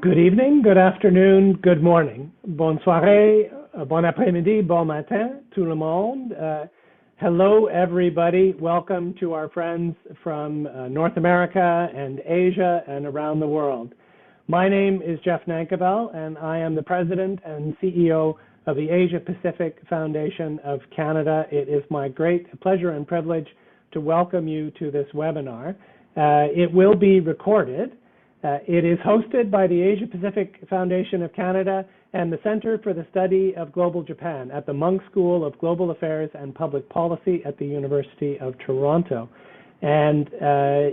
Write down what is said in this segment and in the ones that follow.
Good evening, good afternoon, good morning. Bonne soirée, bon après-midi, bon matin, tout le monde. Hello, everybody. Welcome to our friends from North America and Asia and around the world. My name is Jeff Nankivell, and I am the President and CEO of the Asia-Pacific Foundation of Canada. It is my great pleasure and privilege to welcome you to this webinar. It will be recorded. It is hosted by the Asia-Pacific Foundation of Canada and the Center for the Study of Global Japan at the Munk School of Global Affairs and Public Policy at the University of Toronto. And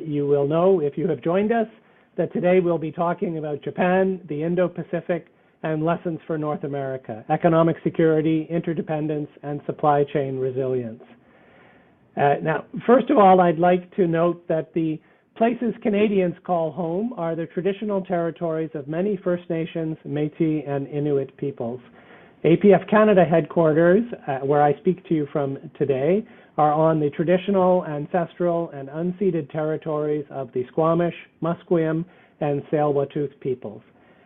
you will know, if you have joined us, that today we'll be talking about Japan, the Indo-Pacific, and lessons for North America, economic security, interdependence, and supply chain resilience. Now, first of all, I'd like to note that the places Canadians call home are the traditional territories of many First Nations, Métis, and Inuit peoples. APF Canada headquarters, where I speak to you from today, are on the traditional, ancestral, and unceded territories of the Squamish, Musqueam, and Tsleil-Waututh peoples.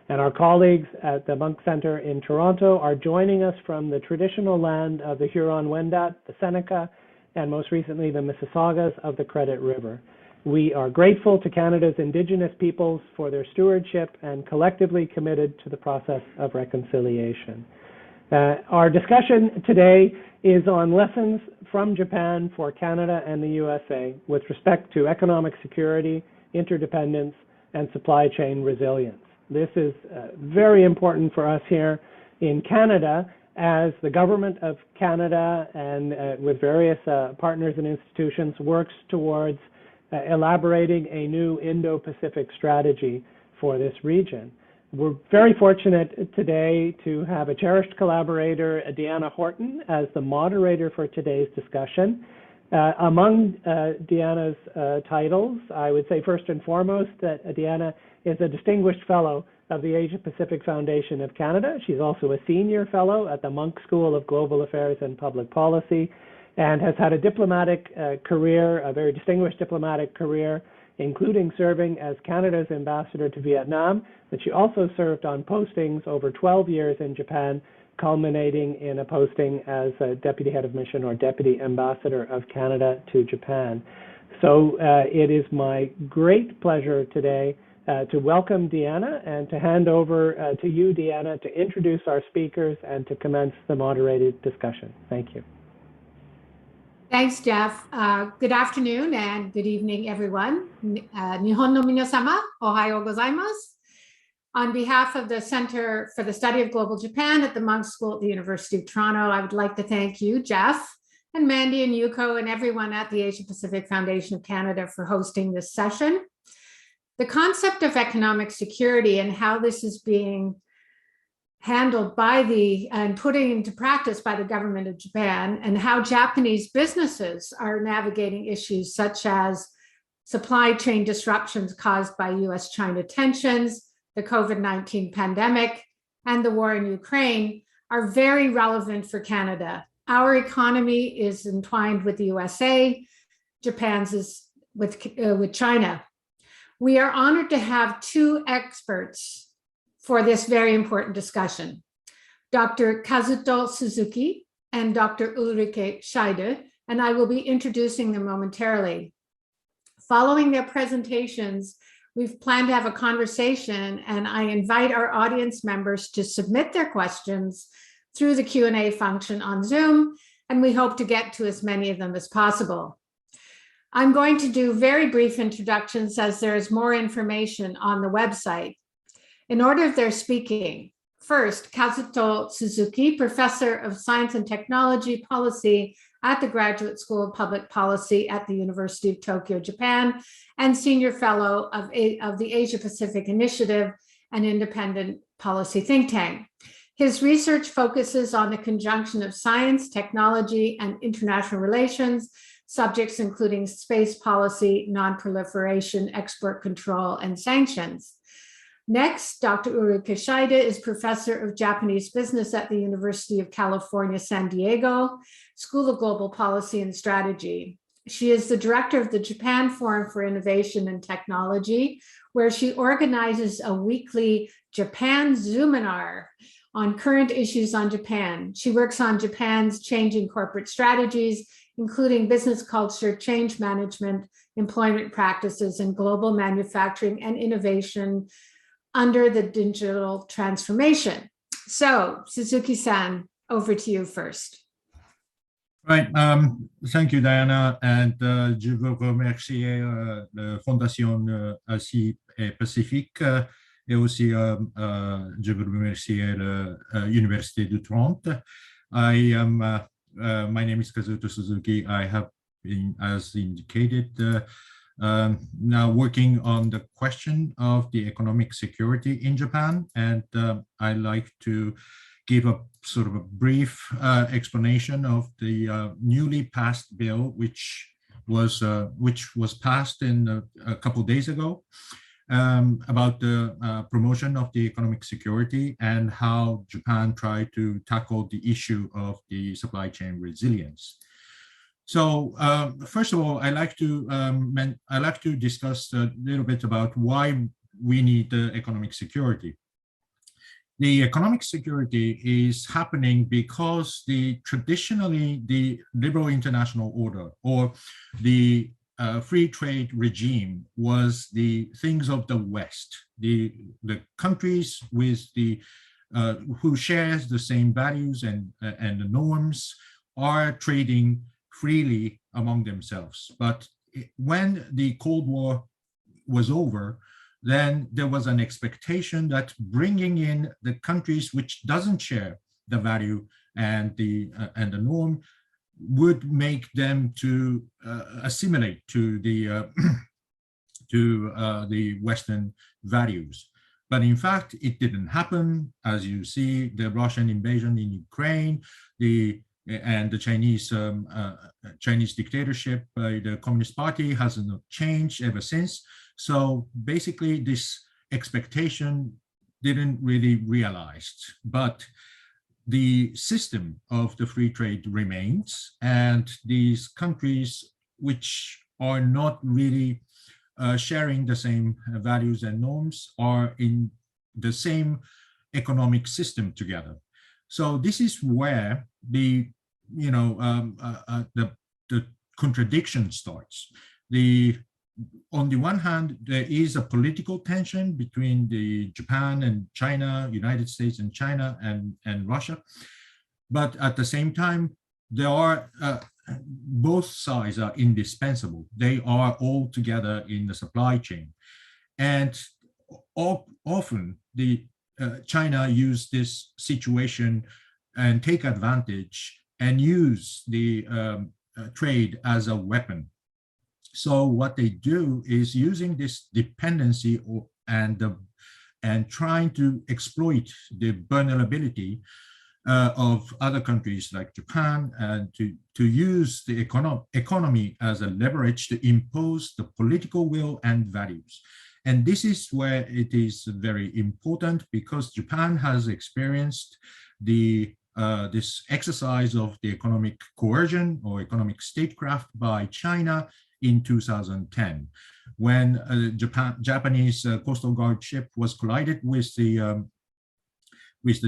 And our colleagues at the Munk Center in Toronto are joining us from the traditional land of the Huron-Wendat, the Seneca, and most recently the Mississaugas of the Credit River. We are grateful to Canada's Indigenous peoples for their stewardship and collectively committed to the process of reconciliation. Our discussion today is on lessons from Japan for Canada and the USA with respect to economic security, interdependence, and supply chain resilience. This is very important for us here in Canada as the government of Canada and with various partners and institutions works towards elaborating a new Indo-Pacific strategy for this region. We're very fortunate today to have a cherished collaborator, Deanna Horton, as the moderator for today's discussion. Among Deanna's titles, I would say first and foremost that Deanna is a distinguished fellow of the Asia-Pacific Foundation of Canada. She's also a senior fellow at the Munk School of Global Affairs and Public Policy, and has had a diplomatic career, a very distinguished diplomatic career, including serving as Canada's ambassador to Vietnam, but she also served on postings over 12 years in Japan, culminating in a posting as a Deputy Head of Mission or Deputy Ambassador of Canada to Japan. So it is my great pleasure today to welcome Deanna and to hand over to you, Deanna, to introduce our speakers and to commence the moderated discussion. Thank you. Thanks, Jeff. Good afternoon and good evening, everyone. Nihon no minasama, ohayo gozaimasu. On behalf of the Center for the Study of Global Japan at the Munk School at the University of Toronto, I would like to thank you, Jeff, and Mandy and Yuko, and everyone at the Asia-Pacific Foundation of Canada for hosting this session. The concept of economic security and how this is being handled by and putting into practice by the government of Japan, and how Japanese businesses are navigating issues such as supply chain disruptions caused by U.S. China tensions, the COVID-19 pandemic, and the war in Ukraine are very relevant for Canada. Our economy is entwined with the USA, Japan's is with China. We are honored to have two experts for this very important discussion, Dr. Kazuto Suzuki and Dr. Ulrike Schaede, and I will be introducing them momentarily. Following their presentations, we've planned to have a conversation, and I invite our audience members to submit their questions through the Q&A function on Zoom, and we hope to get to as many of them as possible. I'm going to do very brief introductions as there is more information on the website. In order of their speaking, first, Kazuto Suzuki, Professor of Science and Technology Policy at the Graduate School of Public Policy at the University of Tokyo, Japan, and Senior Fellow of the Asia-Pacific Initiative, an independent policy think tank. His research focuses on the conjunction of science, technology, and international relations, subjects including space policy, non-proliferation, export control, and sanctions. Next, Dr. Ulrike Schaede is Professor of Japanese Business at the University of California, San Diego, School of Global Policy and Strategy. She is the director of the Japan Forum for Innovation and Technology, where she organizes a weekly Japan Zoominar on current issues on Japan. She works on Japan's changing corporate strategies, including business culture, change management, employment practices, and global manufacturing and innovation under the digital transformation. So, Suzuki-san, over to you first. Right. Thank you, Diana. And je veux remercier la Fondation Asie-Pacifique et aussi je veux remercier l'Université de Toronto. My name is Kazuto Suzuki. I have been, as indicated, now working on the question of the economic security in Japan. And I like to give a sort of a brief explanation of the newly passed bill, which was passed in a couple of days ago, about the promotion of the economic security and how Japan tried to tackle the issue of the supply chain resilience. So first of all, I like to discuss a little bit about why we need the economic security. The economic security is happening because traditionally the liberal international order or the free trade regime was the things of the West, the countries with who shares the same values and the norms are trading freely among themselves. But when the Cold War was over, then there was an expectation that bringing in the countries which doesn't share the value and the norm would make them to assimilate to the Western values. But in fact, it didn't happen. As you see, the Russian invasion in Ukraine, and the Chinese dictatorship by the Communist Party hasn't changed ever since. So basically, this expectation didn't really realize, but the system of the free trade remains, and these countries which are not really sharing the same values and norms are in the same economic system together. So this is where the contradiction starts. On the one hand, there is a political tension between Japan and China, United States and China and Russia. But at the same time, there are both sides are indispensable. They are all together in the supply chain. And often China use this situation and take advantage and use the trade as a weapon. So what they do is using this dependency and trying to exploit the vulnerability of other countries like Japan and to use the economy as a leverage to impose the political will and values. And this is where it is very important because Japan has experienced this exercise of the economic coercion or economic statecraft by China in 2010, when a Japanese Coastal Guard ship was collided with the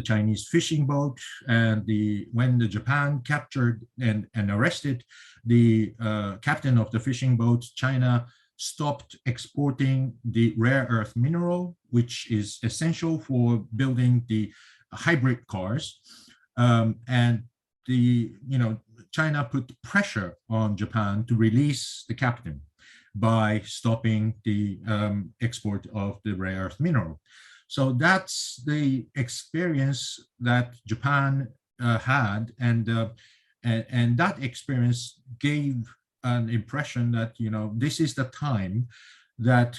Chinese fishing boat, and when the Japan captured and arrested the captain of the fishing boat, China stopped exporting the rare earth mineral, which is essential for building the hybrid cars, and China put pressure on Japan to release the captain by stopping the export of the rare earth mineral. So that's the experience that Japan had, and that experience gave an impression that this is the time that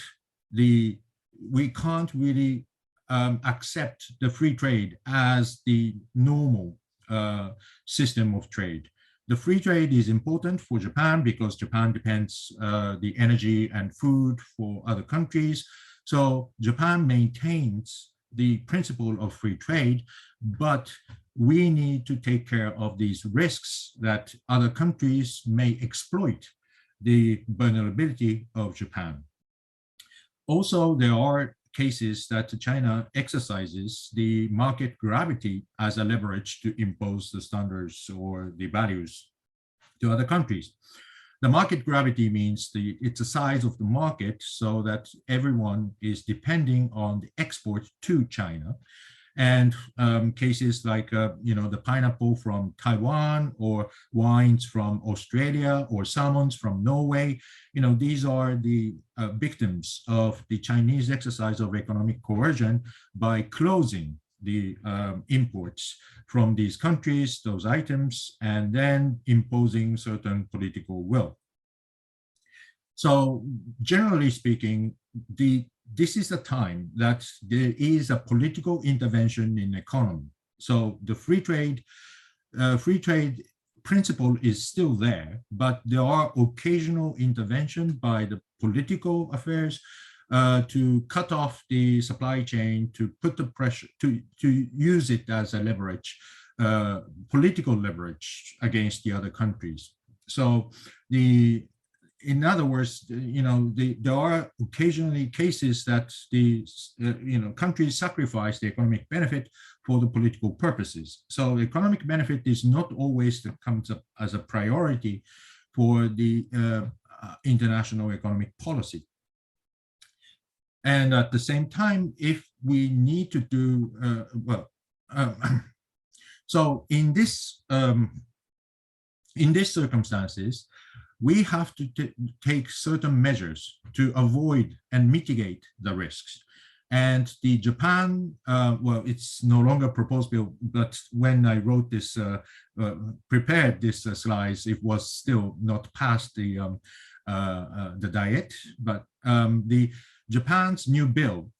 we can't really accept the free trade as the normal system of trade. The free trade is important for Japan because Japan depends the energy and food for other countries. So Japan maintains the principle of free trade, but we need to take care of these risks that other countries may exploit the vulnerability of Japan. Also, there are cases that China exercises the market gravity as a leverage to impose the standards or the values to other countries. The market gravity means it's the size of the market, so that everyone is depending on the export to China. And cases like, the pineapple from Taiwan, or wines from Australia, or salmons from Norway, these are the victims of the Chinese exercise of economic coercion by closing the imports from these countries, those items, and then imposing certain political will. So generally speaking, this is a time that there is a political intervention in economy. So the free trade principle is still there, but there are occasional intervention by the political affairs to cut off the supply chain, to put the pressure, to use it as a leverage, political leverage against the other countries. So in other words, there are occasionally cases that countries sacrifice the economic benefit for the political purposes. So economic benefit is not always that comes up as a priority for the international economic policy. And at the same time, if we need to do so in this circumstances, we have to take certain measures to avoid and mitigate the risks. And the Japan, it's no longer proposed bill, but when I wrote this, prepared this slides, it was still not past the Diet, but the Japan's new bill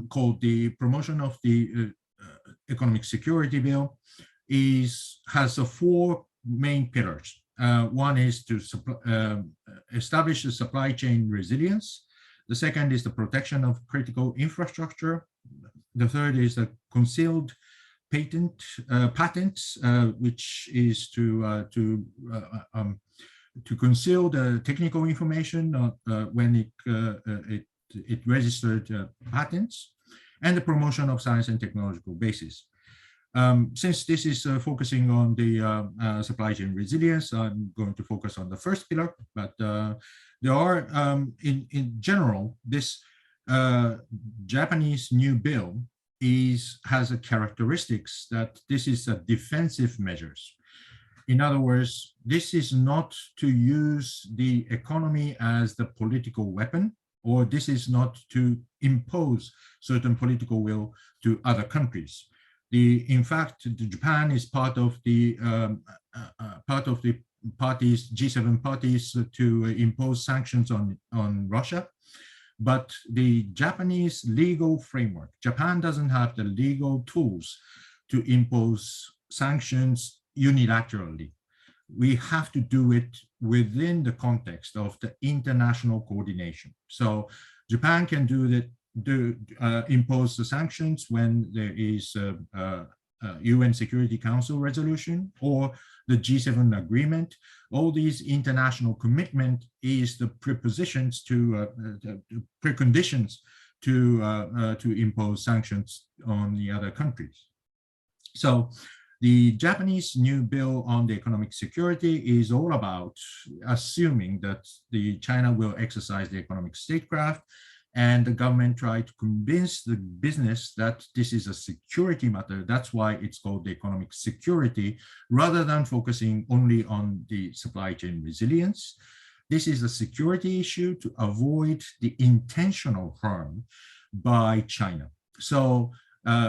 called the Promotion of the Economic Security Bill has 4 main pillars. One is to establish a supply chain resilience. The second is the protection of critical infrastructure. The third is the concealed patents, which is to conceal the technical information when it registered patents, and the promotion of science and technological bases. Since this is focusing on the supply chain resilience, I'm going to focus on the first pillar, but there are, in general, this Japanese new bill has a characteristics that this is a defensive measures. In other words, this is not to use the economy as the political weapon, or this is not to impose certain political will to other countries. In fact, Japan is part of the parties, G7 parties, to impose sanctions on Russia. But the Japanese legal framework, Japan doesn't have the legal tools to impose sanctions unilaterally. We have to do it within the context of the international coordination. So Japan can do that. Impose the sanctions when there is a UN Security Council resolution or the G7 agreement. All these international commitment is the preconditions to impose sanctions on the other countries. So the Japanese new bill on the economic security is all about assuming that China will exercise the economic statecraft, and the government tried to convince the business that this is a security matter. That's why it's called the economic security, rather than focusing only on the supply chain resilience. This is a security issue to avoid the intentional harm by China. So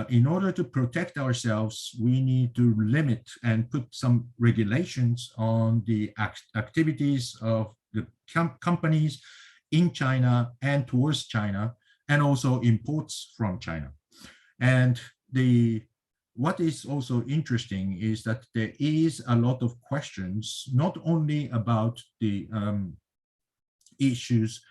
in order to protect ourselves, we need to limit and put some regulations on the activities of the companies in China and towards China, and also imports from China. And what is also interesting is that there is a lot of questions, not only about the issues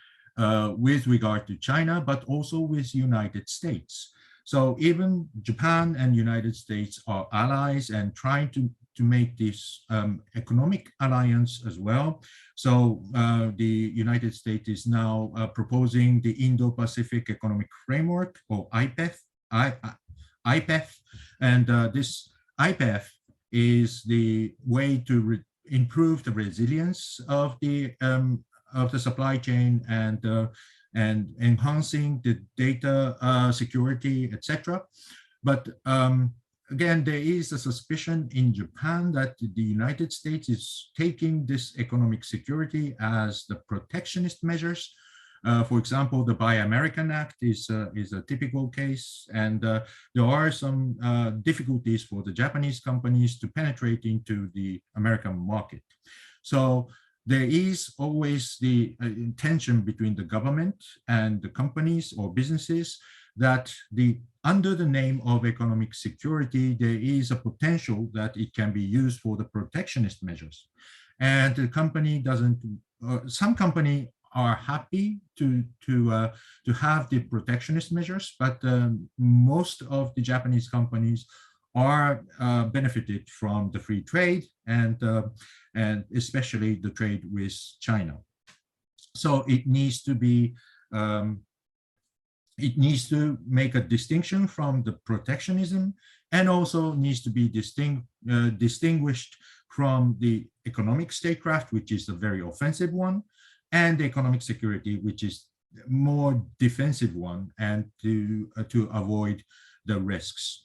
with regard to China, but also with United States. So even Japan and United States are allies and trying to to make this economic alliance as well. So the United States is now proposing the Indo-Pacific Economic Framework, or IPEF, and this IPEF is the way to improve the resilience of the supply chain and enhancing the data security, etc. But again, there is a suspicion in Japan that the United States is taking this economic security as the protectionist measures. For example, the Buy American Act is a typical case, and there are some difficulties for the Japanese companies to penetrate into the American market. So there is always the tension between the government and the companies or businesses that under the name of economic security, there is a potential that it can be used for the protectionist measures. And the company doesn't, some company are happy to have the protectionist measures, but most of the Japanese companies are benefited from the free trade and especially the trade with China. So it needs to be it needs to make a distinction from the protectionism, and also needs to be distinguished from the economic statecraft, which is a very offensive one, and the economic security, which is more defensive one, and to avoid the risks.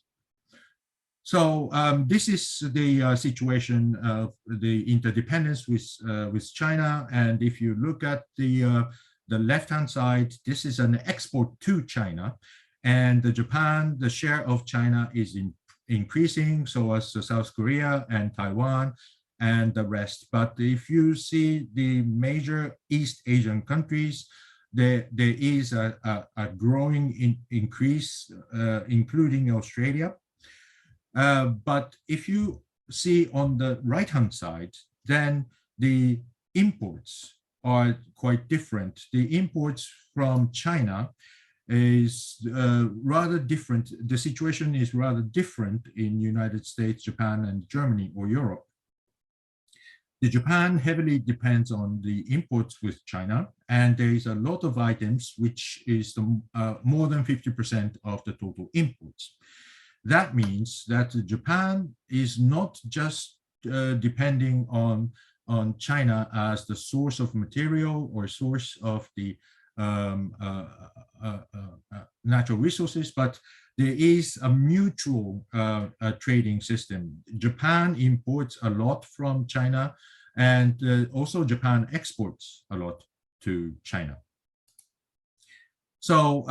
So this is the situation of the interdependence with China, and if you look at the left-hand side, this is an export to China, and Japan, the share of China is increasing, so as South Korea and Taiwan and the rest. But if you see the major East Asian countries, there is a growing increase, including Australia. But if you see on the right-hand side, then the imports are quite different. The imports from China is rather different. The situation is rather different in United States, Japan, and Germany or Europe. The Japan heavily depends on the imports with China, and there is a lot of items which is more than 50% of the total imports. That means that Japan is not just depending on China as the source of material or source of the natural resources, but there is a mutual trading system. Japan imports a lot from China, and also Japan exports a lot to China. So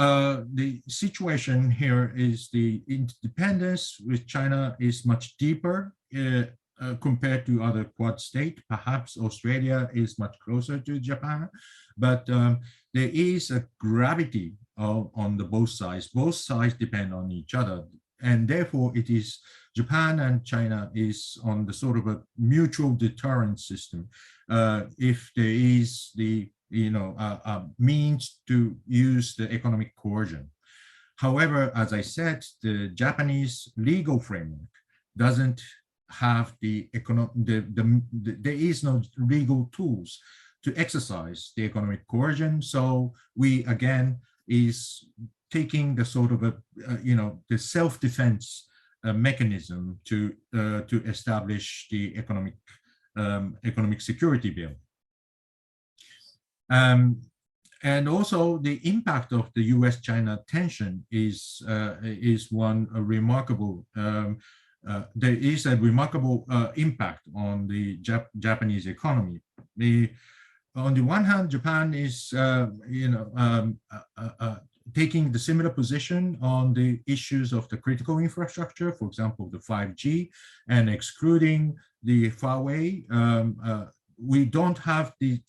the situation here is the interdependence with China is much deeper compared to other Quad states. Perhaps Australia is much closer to Japan, but there is a gravity on the both sides. Both sides depend on each other, and therefore it is Japan and China is on the sort of a mutual deterrence system. If there is the means to use the economic coercion. However, as I said, the Japanese legal framework doesn't have there is no legal tools to exercise the economic coercion. So we again is taking the sort of the self-defense mechanism to establish the economic security bill. And also the impact of the U.S. China tension is one remarkable. There is a remarkable impact on the Japanese economy. On the one hand, Japan is taking the similar position on the issues of the critical infrastructure, for example, the 5G, and excluding the Huawei. We don't have the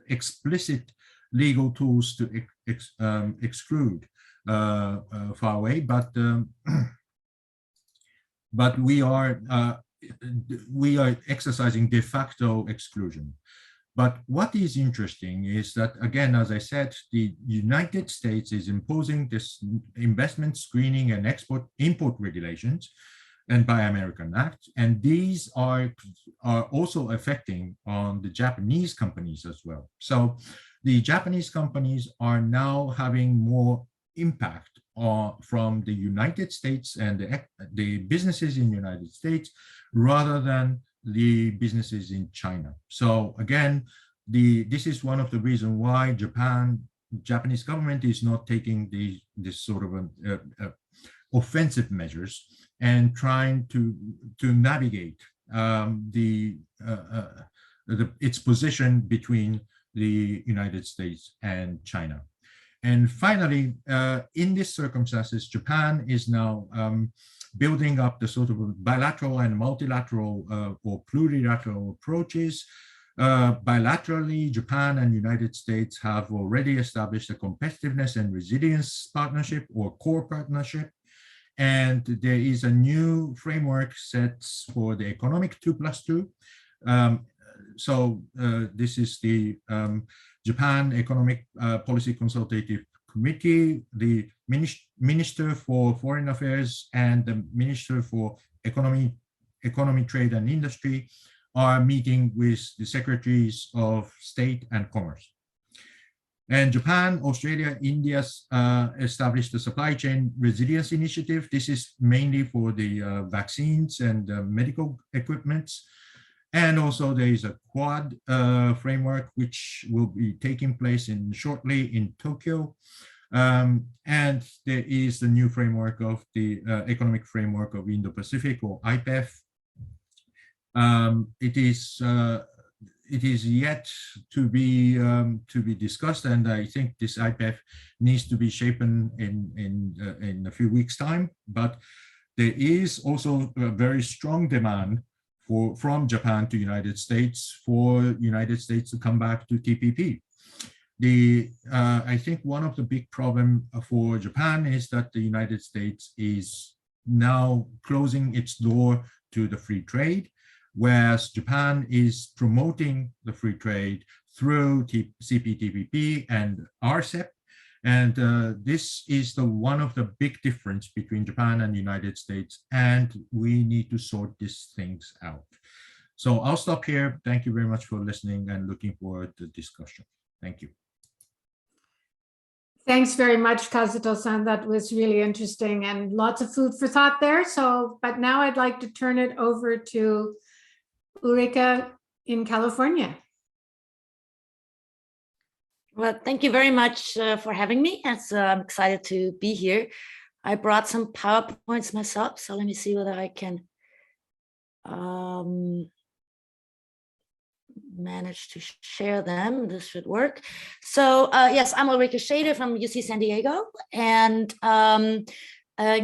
explicit legal tools to exclude Huawei, but we are exercising de facto exclusion. But what is interesting is that, again, as I said, the United States is imposing this investment screening and import regulations, and Buy American Act. And these are also affecting on the Japanese companies as well. So the Japanese companies are now having more impact from the United States and the businesses in the United States rather than the businesses in China. So again, this is one of the reasons why Japanese government is not taking this sort of offensive measures and trying to navigate its position between the United States and China. And finally, in these circumstances, Japan is now building up the sort of bilateral and multilateral or plurilateral approaches. Bilaterally, Japan and United States have already established a competitiveness and resilience partnership or core partnership. And there is a new framework set for the economic 2+2. This is the Japan Economic Policy Consultative Committee, the Minister for Foreign Affairs and the Minister for Economy, Trade and Industry are meeting with the Secretaries of State and Commerce. And Japan, Australia, India established the Supply Chain Resilience Initiative. This is mainly for the vaccines and medical equipments. And also there is a Quad framework, which will be taking place shortly in Tokyo. And there is the new framework of the economic framework of Indo-Pacific or IPEF. It is yet to be discussed, and I think this IPEF needs to be shapen in a few weeks' time. But there is also a very strong demand from Japan to United States for United States to come back to TPP. I think one of the big problems for Japan is that the United States is now closing its door to the free trade, whereas Japan is promoting the free trade through CPTPP and RCEP. And this is one of the big difference between Japan and the United States, and we need to sort these things out. So I'll stop here. Thank you very much for listening and looking forward to the discussion. Thank you. Thanks very much, Kazuto-san. That was really interesting and lots of food for thought there. But now I'd like to turn it over to Ulrike in California. Well, thank you very much for having me. I'm excited to be here. I brought some PowerPoints myself, so let me see whether I can manage to share them. This should work. So yes, I'm Ulrike Schaede from UC San Diego. And in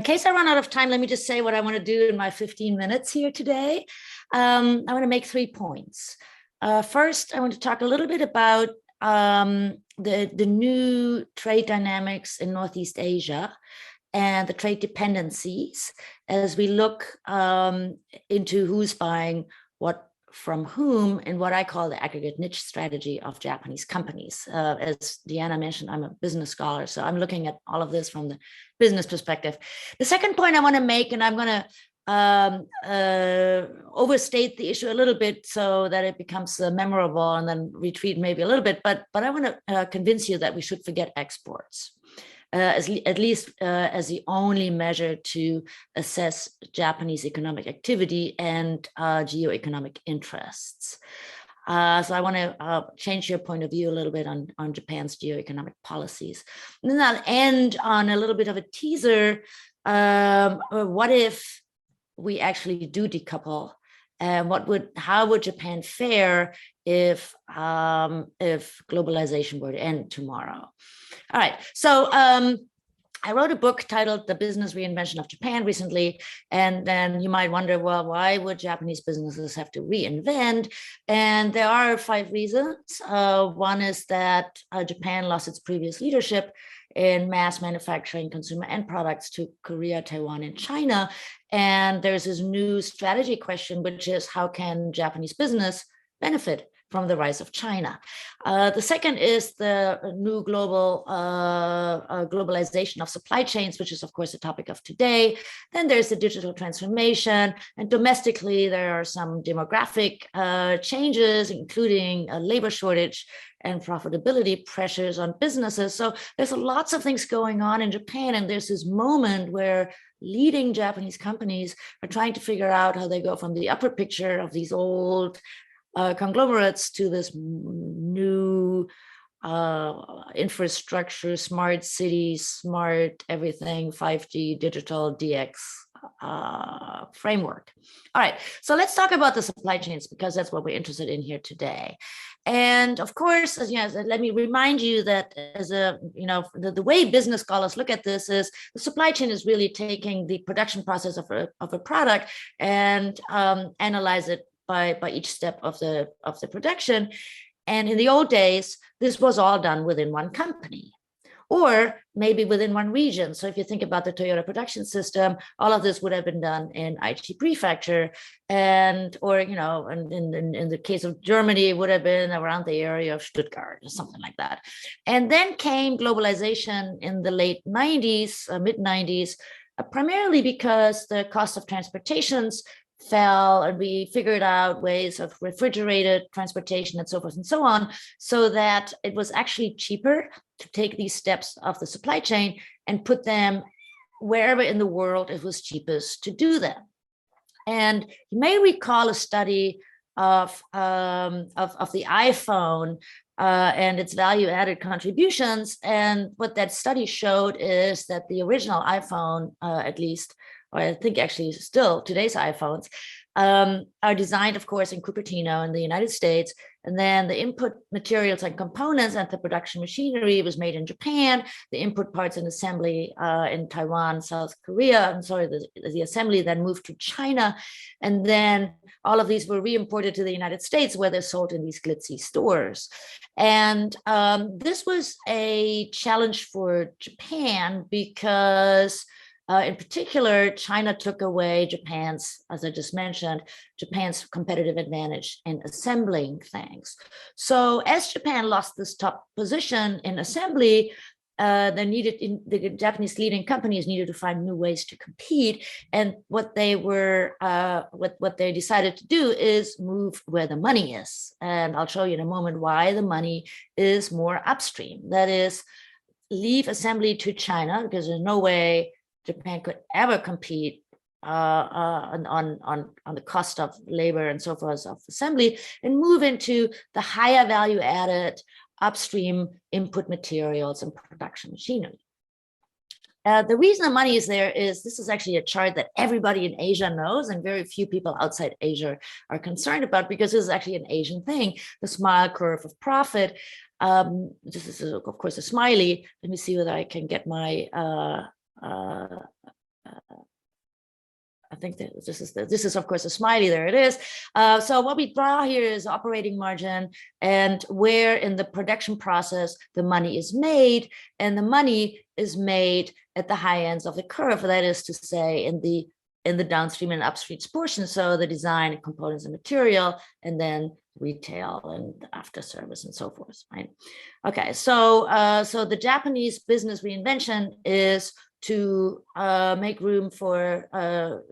case I run out of time, let me just say what I want to do in my 15 minutes here today. I want to make 3 points. First, I want to talk a little bit about the new trade dynamics in Northeast Asia and the trade dependencies as we look into who's buying what from whom in what I call the aggregate niche strategy of Japanese companies. As Deanna mentioned, I'm a business scholar, so I'm looking at all of this from the business perspective. The second point I want to make, and I'm going to overstate the issue a little bit so that it becomes memorable and then retreat maybe a little bit, but I want to convince you that we should forget exports. At least as the only measure to assess Japanese economic activity and geoeconomic interests. So I want to change your point of view a little bit on Japan's geoeconomic policies. And then I'll end on a little bit of a teaser. What if we actually do decouple? And how would Japan fare if globalization were to end tomorrow? All right, so I wrote a book titled The Business Reinvention of Japan recently, and then you might wonder, well, why would Japanese businesses have to reinvent? And there are 5 reasons. One is that Japan lost its previous leadership in mass manufacturing, consumer end products to Korea, Taiwan, and China. And there's this new strategy question, which is how can Japanese business benefit from the rise of China. The second is the new global globalization of supply chains, which is, of course, the topic of today. Then there's the digital transformation. And domestically, there are some demographic changes, including a labor shortage and profitability pressures on businesses. So there's lots of things going on in Japan. And there's this moment where leading Japanese companies are trying to figure out how they go from the upper picture of these old conglomerates to this new infrastructure, smart cities, smart everything, 5G, digital, DX framework. All right, so let's talk about the supply chains, because that's what we're interested in here today. And of course, let me remind you that as the way business scholars look at this is the supply chain is really taking the production process of a product and analyze it by each step of the production. And in the old days, this was all done within one company, or maybe within one region. So if you think about the Toyota production system, all of this would have been done in Aichi prefecture, or in the case of Germany, it would have been around the area of Stuttgart or something like that. And then came globalization in the late 90s, mid 90s, primarily because the cost of transportations fell, and we figured out ways of refrigerated transportation and so forth and so on, so that it was actually cheaper to take these steps of the supply chain and put them wherever in the world it was cheapest to do them. And you may recall a study of the iPhone and its value-added contributions. And what that study showed is that the original iPhone, at least, or I think actually still today's iPhones, are designed, of course, in Cupertino in the United States. And then the input materials and components and the production machinery was made in Japan. The input parts and assembly in Taiwan, South Korea. I'm sorry, the assembly then moved to China. And then all of these were re-imported to the United States, where they're sold in these glitzy stores. And this was a challenge for Japan because in particular, China took away Japan's, as I just mentioned, Japan's competitive advantage in assembling things. So as Japan lost this top position in assembly, the Japanese leading companies needed to find new ways to compete. And what they decided to do is move where the money is. And I'll show you in a moment why the money is more upstream. That is, leave assembly to China, because there's no way Japan could ever compete on the cost of labor and so forth of assembly, and move into the higher value added upstream input materials and production machinery. The reason the money is there is, this is actually a chart that everybody in Asia knows and very few people outside Asia are concerned about, because this is actually an Asian thing, the smile curve of profit. This is, of course, a smiley. Let me see whether I can get my I think that this is of course a smiley. There it is. So what we draw here is operating margin and where in the production process the money is made, and the money is made at the high ends of the curve. That is to say, in the downstream and upstream portion. So the design and components and material, and then retail and after service and so forth. Right. Okay. So the Japanese business reinvention is to make room for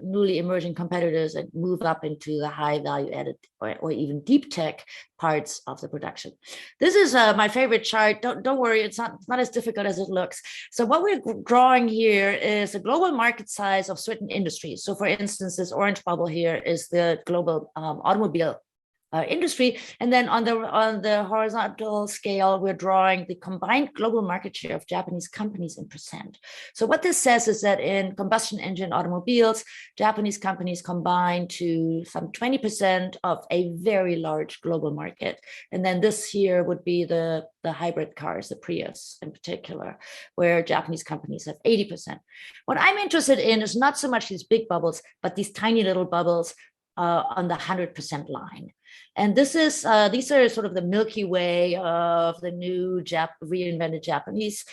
newly emerging competitors and move up into the high value added or even deep tech parts of the production. This is my favorite chart. Don't worry, it's not as difficult as it looks. So what we're drawing here is a global market size of certain industries. So for instance, this orange bubble here is the global automobile industry. And then on the horizontal scale, we're drawing the combined global market share of Japanese companies in percent. So what this says is that in combustion engine automobiles, Japanese companies combine to some 20% of a very large global market. And then this here would be the hybrid cars, the Prius in particular, where Japanese companies have 80%. What I'm interested in is not so much these big bubbles, but these tiny little bubbles on the 100% line. And this is these are sort of the Milky Way of the new reinvented Japanese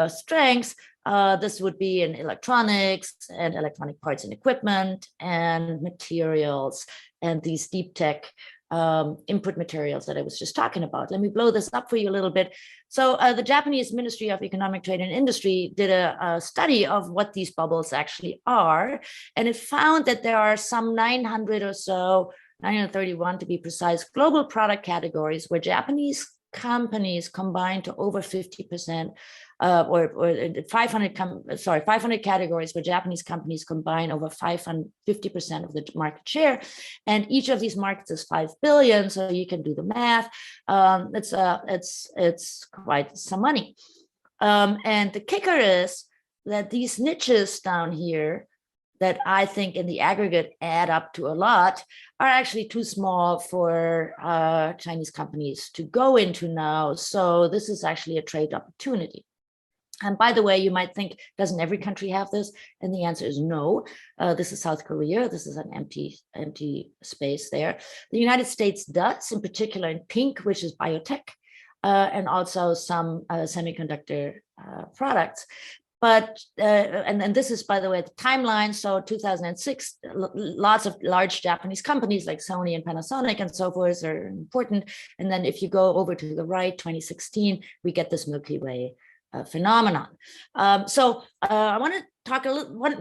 strengths. This would be in electronics and electronic parts and equipment and materials and these deep tech input materials that I was just talking about. Let me blow this up for you a little bit. So the Japanese Ministry of Economic Trade and Industry did a study of what these bubbles actually are, and it found that there are some 900 or so, 931 to be precise, global product categories where Japanese companies combine to over 50%, or 500 categories where Japanese companies combine over 50% of the market share, and each of these markets is 5 billion. So you can do the math. It's quite some money. And the kicker is that these niches down here, that I think in the aggregate add up to a lot, are actually too small for Chinese companies to go into now. So this is actually a trade opportunity. And by the way, you might think, doesn't every country have this? And the answer is no. This is South Korea. This is an empty space there. The United States does, in particular in pink, which is biotech, and also some semiconductor products. But, and this is, by the way, the timeline. So 2006, lots of large Japanese companies like Sony and Panasonic and so forth are important. And then if you go over to the right, 2016, we get this Milky Way phenomenon. So I want to talk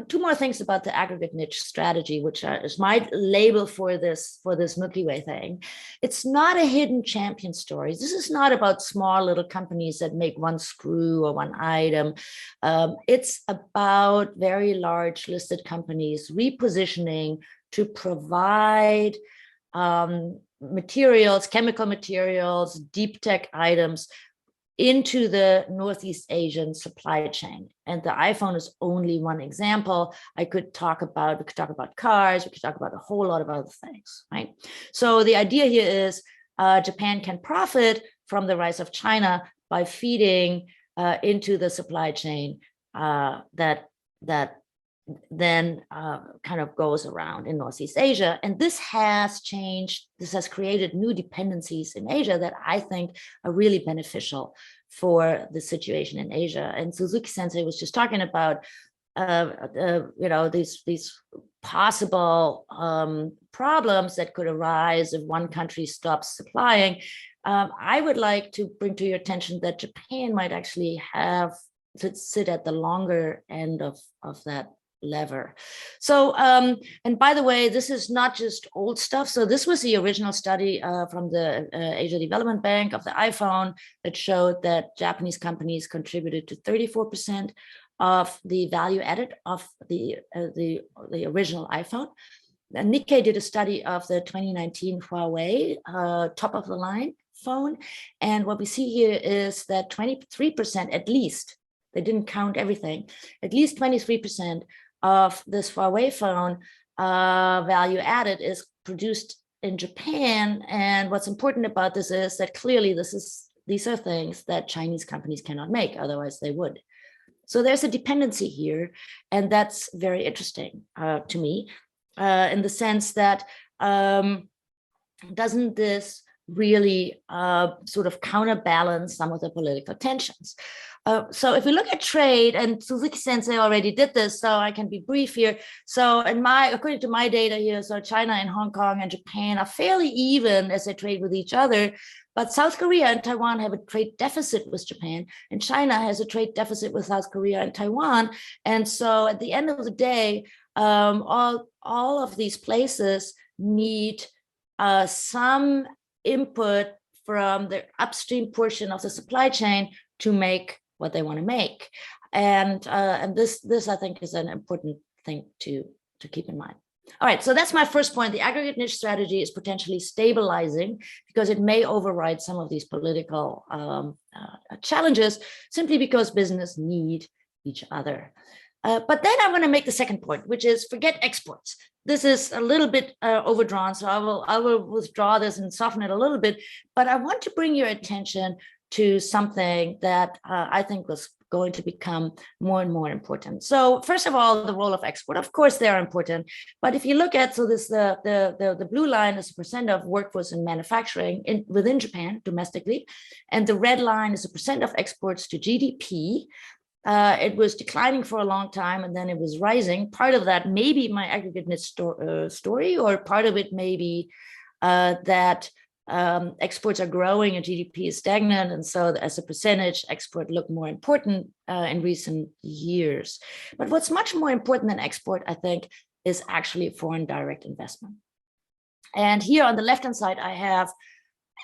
two more things about the aggregate niche strategy, which is my label for this Milky Way thing. It's not a hidden champion story. This is not about small little companies that make one screw or one item. It's about very large listed companies repositioning to provide materials, chemical materials, deep tech items into the Northeast Asian supply chain. And the iPhone is only one example. We could talk about cars, we could talk about a whole lot of other things, right? So the idea here is Japan can profit from the rise of China by feeding into the supply chain that then kind of goes around in Northeast Asia. And this has created new dependencies in Asia that I think are really beneficial for the situation in Asia. And Suzuki Sensei was just talking about, these possible problems that could arise if one country stops supplying. I would like to bring to your attention that Japan might actually have to sit at the longer end of that lever. So, and by the way, this is not just old stuff. So this was the original study from the Asia Development Bank of the iPhone that showed that Japanese companies contributed to 34% of the value added of the original iPhone. And Nikkei did a study of the 2019 Huawei top of the line phone. And what we see here is that 23% at least, they didn't count everything, at least 23% of this Huawei phone value added is produced in Japan. And what's important about this is that clearly these are things that Chinese companies cannot make, otherwise they would. So there's a dependency here, and that's very interesting to me in the sense that doesn't this really sort of counterbalance some of the political tensions? So if we look at trade, and Suzuki Sensei already did this, so I can be brief here. So according to my data here, so China and Hong Kong and Japan are fairly even as they trade with each other, but South Korea and Taiwan have a trade deficit with Japan, and China has a trade deficit with South Korea and Taiwan. And so at the end of the day, all of these places need some input from the upstream portion of the supply chain to make what they want to make. And this I think is an important thing to keep in mind. All right, so that's my first point. The aggregate niche strategy is potentially stabilizing because it may override some of these political challenges simply because business need each other. But then I'm going to make the second point, which is forget exports. This is a little bit overdrawn, so I will withdraw this and soften it a little bit. But I want to bring your attention to something that I think was going to become more and more important. So first of all, the role of export. Of course, they are important. But if you look at, so this the blue line is the percent of workforce in manufacturing within Japan domestically, and the red line is the percent of exports to GDP. It was declining for a long time, and then it was rising. Part of that may be my aggregate niche story, or part of it may be that exports are growing and GDP is stagnant. And so as a percentage, export looked more important in recent years. But what's much more important than export, I think, is actually foreign direct investment. And here on the left-hand side, I have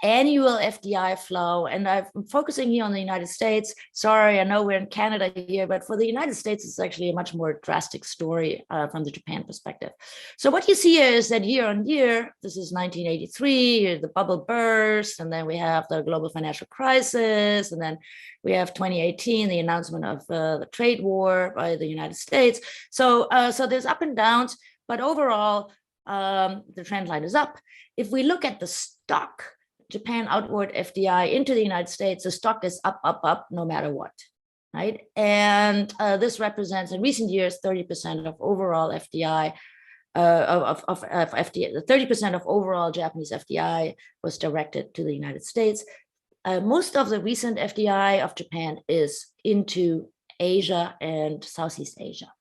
annual FDI flow, and I'm focusing here on the United States. Sorry, I know we're in Canada here, but for the United States, it's actually a much more drastic story from the Japan perspective. So what you see here is that year on year, this is 1983, the bubble burst, and then we have the global financial crisis, and then we have 2018, the announcement of the trade war by the United States. So there's up and downs, but overall, the trend line is up. If we look at the stock, Japan outward FDI into the United States, the stock is up, no matter what, right? And this represents in recent years 30% of overall FDI, of FDI. The 30% of overall Japanese FDI was directed to the United States. Most of the recent FDI of Japan is into Asia and Southeast Asia.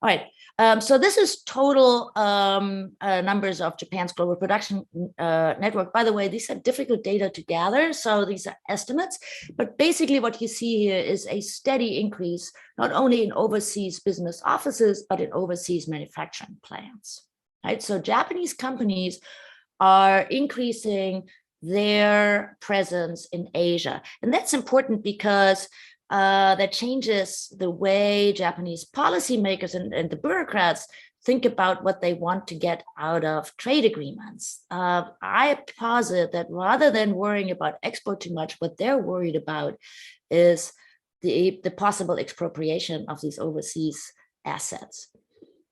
All right, so this is total numbers of Japan's global production network. By the way, these are difficult data to gather, so these are estimates. But basically what you see here is a steady increase, not only in overseas business offices, but in overseas manufacturing plants, right? So Japanese companies are increasing their presence in Asia. And that's important because that changes the way Japanese policymakers and the bureaucrats think about what they want to get out of trade agreements. I posit that rather than worrying about export too much, what they're worried about is the possible expropriation of these overseas assets.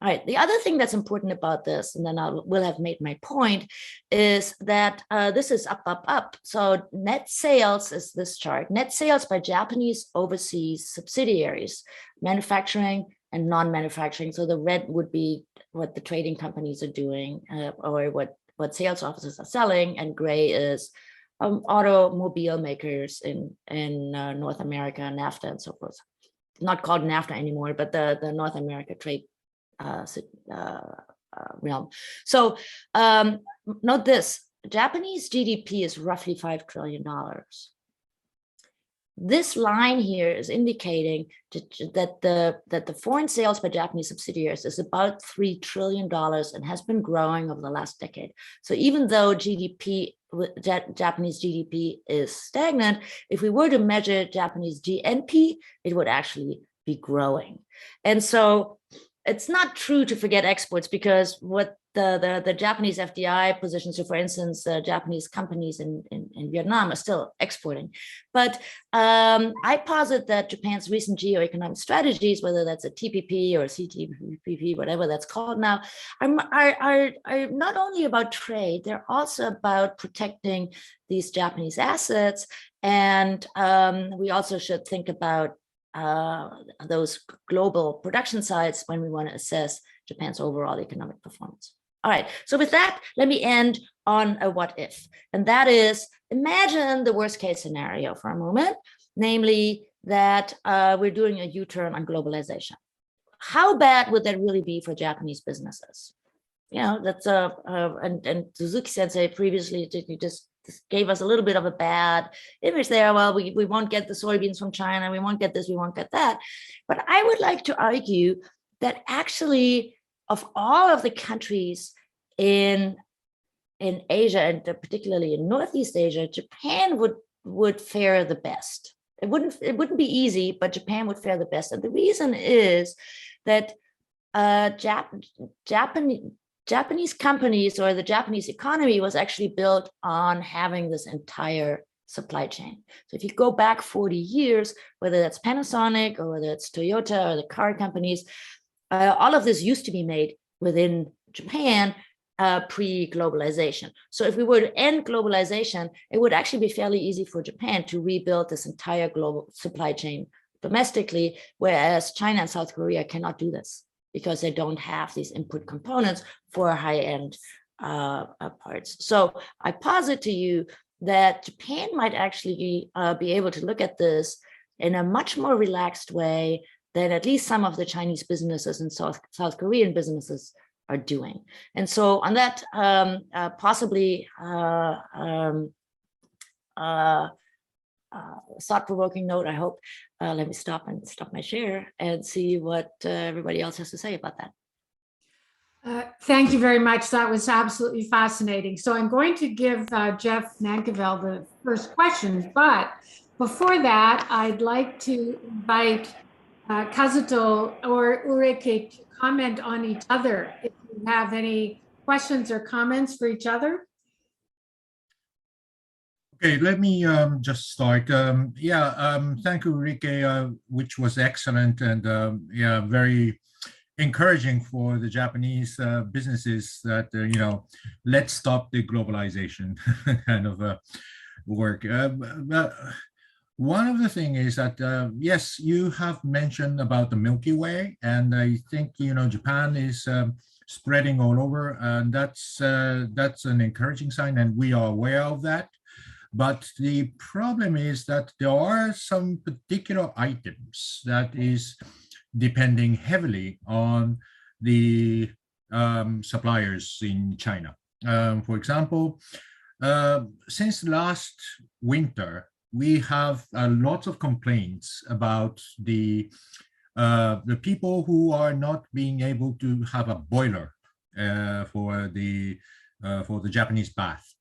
All right, the other thing that's important about this, and then I will have made my point, is that this is up. So net sales is this chart. Net sales by Japanese overseas subsidiaries, manufacturing and non-manufacturing. So the red would be what the trading companies are doing or what sales offices are selling, and gray is automobile makers in North America, NAFTA and so forth. Not called NAFTA anymore, but the North America trade realm. So note this, Japanese GDP is roughly $5 trillion. This line here is indicating that the foreign sales by Japanese subsidiaries is about $3 trillion and has been growing over the last decade. So even though Japanese GDP is stagnant, if we were to measure Japanese GNP, it would actually be growing. And so it's not true to forget exports, because what the Japanese FDI positions, so for instance, Japanese companies in Vietnam are still exporting. But I posit that Japan's recent geoeconomic strategies, whether that's a TPP or a CTPP, whatever that's called now, are not only about trade, they're also about protecting these Japanese assets. And we also should think about those global production sites when we want to assess Japan's overall economic performance. All right, so with that, let me end on a what if, and that is, imagine the worst case scenario for a moment, namely that we're doing a U-turn on globalization. How bad would that really be for Japanese businesses? You know, that's and Suzuki Sensei previously just gave us a little bit of a bad image there. Well, we won't get the soybeans from China, we won't get this, we won't get that. But I would like to argue that actually, of all of the countries in Asia, and particularly in Northeast Asia, Japan would fare the best. It wouldn't be easy, but Japan would fare the best. And the reason is that Japanese companies, or the Japanese economy, was actually built on having this entire supply chain. So if you go back 40 years, whether that's Panasonic or whether it's Toyota or the car companies, all of this used to be made within Japan pre-globalization. So if we were to end globalization, it would actually be fairly easy for Japan to rebuild this entire global supply chain domestically, whereas China and South Korea cannot do this because they don't have these input components for high-end parts. So I posit to you that Japan might actually be able to look at this in a much more relaxed way than at least some of the Chinese businesses and South Korean businesses are doing. And so on that possibly thought-provoking note, I hope, let me stop my share and see what everybody else has to say about that. Thank you very much. That was absolutely fascinating. So I'm going to give Jeff Nankerveld the first question, but before that, I'd like to invite Kazuto or Ulrike to comment on each other. If you have any questions or comments for each other. Okay, let me just start. Thank you, Ulrike, which was excellent and very encouraging for the Japanese businesses that, let's stop the globalization kind of work. But one of the things is that, yes, you have mentioned about the Milky Way, and I think, Japan is spreading all over, and that's an encouraging sign, and we are aware of that. But the problem is that there are some particular items that is depending heavily on the suppliers in China. For example, since last winter, we have lots of complaints about the people who are not being able to have a boiler for the Japanese bath.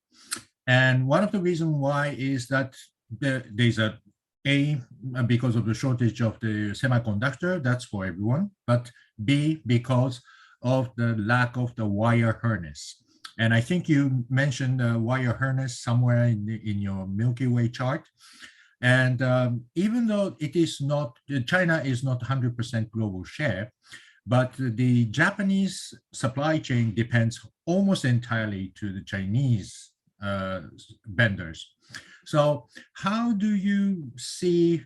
And one of the reasons why is that there's because of the shortage of the semiconductor, that's for everyone, but B, because of the lack of the wire harness. And I think you mentioned wire harness somewhere in your Milky Way chart. And even though it is not, China is not 100% global share, but the Japanese supply chain depends almost entirely to the Chinese vendors. So how do you see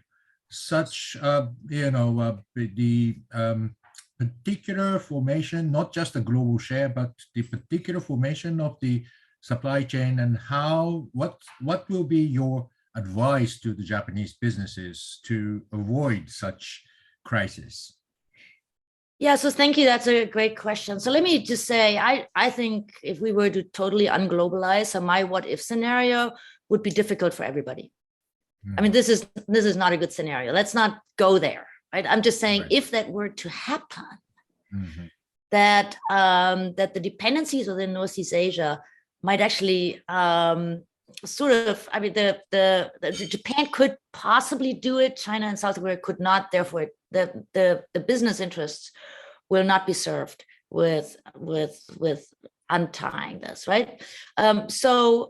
such, the particular formation, not just the global share, but the particular formation of the supply chain, and what will be your advice to the Japanese businesses to avoid such crisis? Yeah, so thank you. That's a great question. So let me just say, I think if we were to totally unglobalize, so my what if scenario would be difficult for everybody. I mean, this is not a good scenario. Let's not go there, right? I'm just saying, if that were to happen, that that the dependencies within Northeast Asia might actually Japan could possibly do it. China and South Korea could not. Therefore, the business interests will not be served with untying this, right? The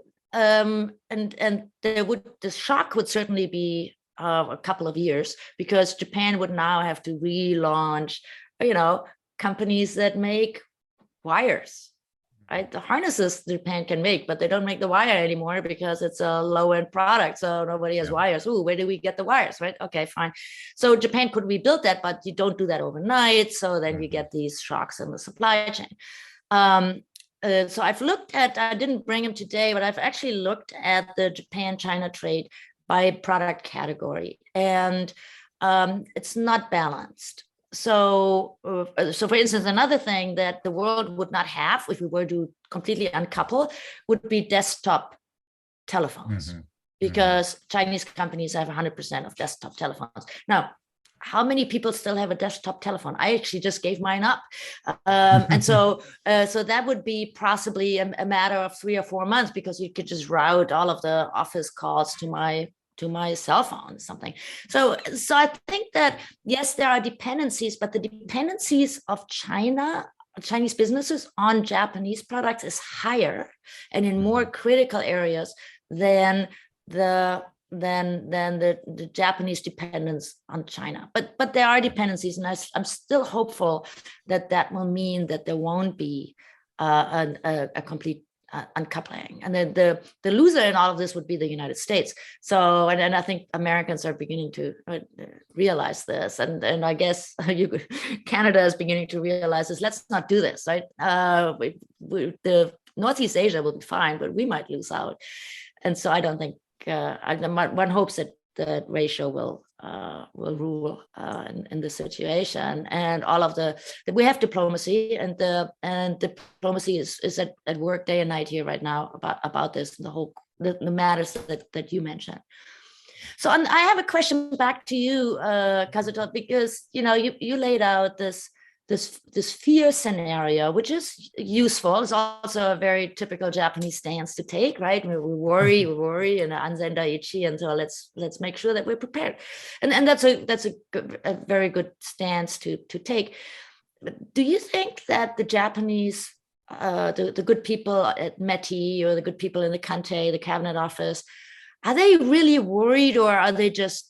shock would certainly be a couple of years, because Japan would now have to relaunch, companies that make wires, right? The harnesses Japan can make, but they don't make the wire anymore because it's a low-end product. So nobody has wires. Ooh, where do we get the wires, right? Okay, fine. So Japan could rebuild that, but you don't do that overnight. So then you get these shocks in the supply chain. So I've looked at, I didn't bring them today, but I've actually looked at the Japan-China trade by product category, and it's not balanced. So for instance, another thing that the world would not have if we were to completely uncouple would be desktop telephones, because Chinese companies have 100% of desktop telephones. Now, how many people still have a desktop telephone? I actually just gave mine up. And so that would be possibly a matter of 3 or 4 months, because you could just route all of the office calls to my cell phone or something. So I think that, yes, there are dependencies, but the dependencies of Chinese businesses on Japanese products is higher and in more critical areas than the Japanese dependence on China. But there are dependencies, and I'm still hopeful that will mean that there won't be a complete uncoupling. And then the loser in all of this would be the United States. So, and I think Americans are beginning to realize this. And I guess Canada is beginning to realize this. Let's not do this, right? The Northeast Asia will be fine, but we might lose out. And so I don't think, one hopes that the ratio will rule in this situation. And all of we have diplomacy, and diplomacy is at work day and night here right now about this and the matters that you mentioned. So I have a question back to you, Kazuto, because you laid out this fear scenario, which is useful. It's also a very typical Japanese stance to take, right? We worry, and anzen daiichi, and so let's make sure that we're prepared, and that's a very good stance to take. But do you think that the Japanese, the good people at METI or the good people in the Kante, the cabinet office, are they really worried, or are they just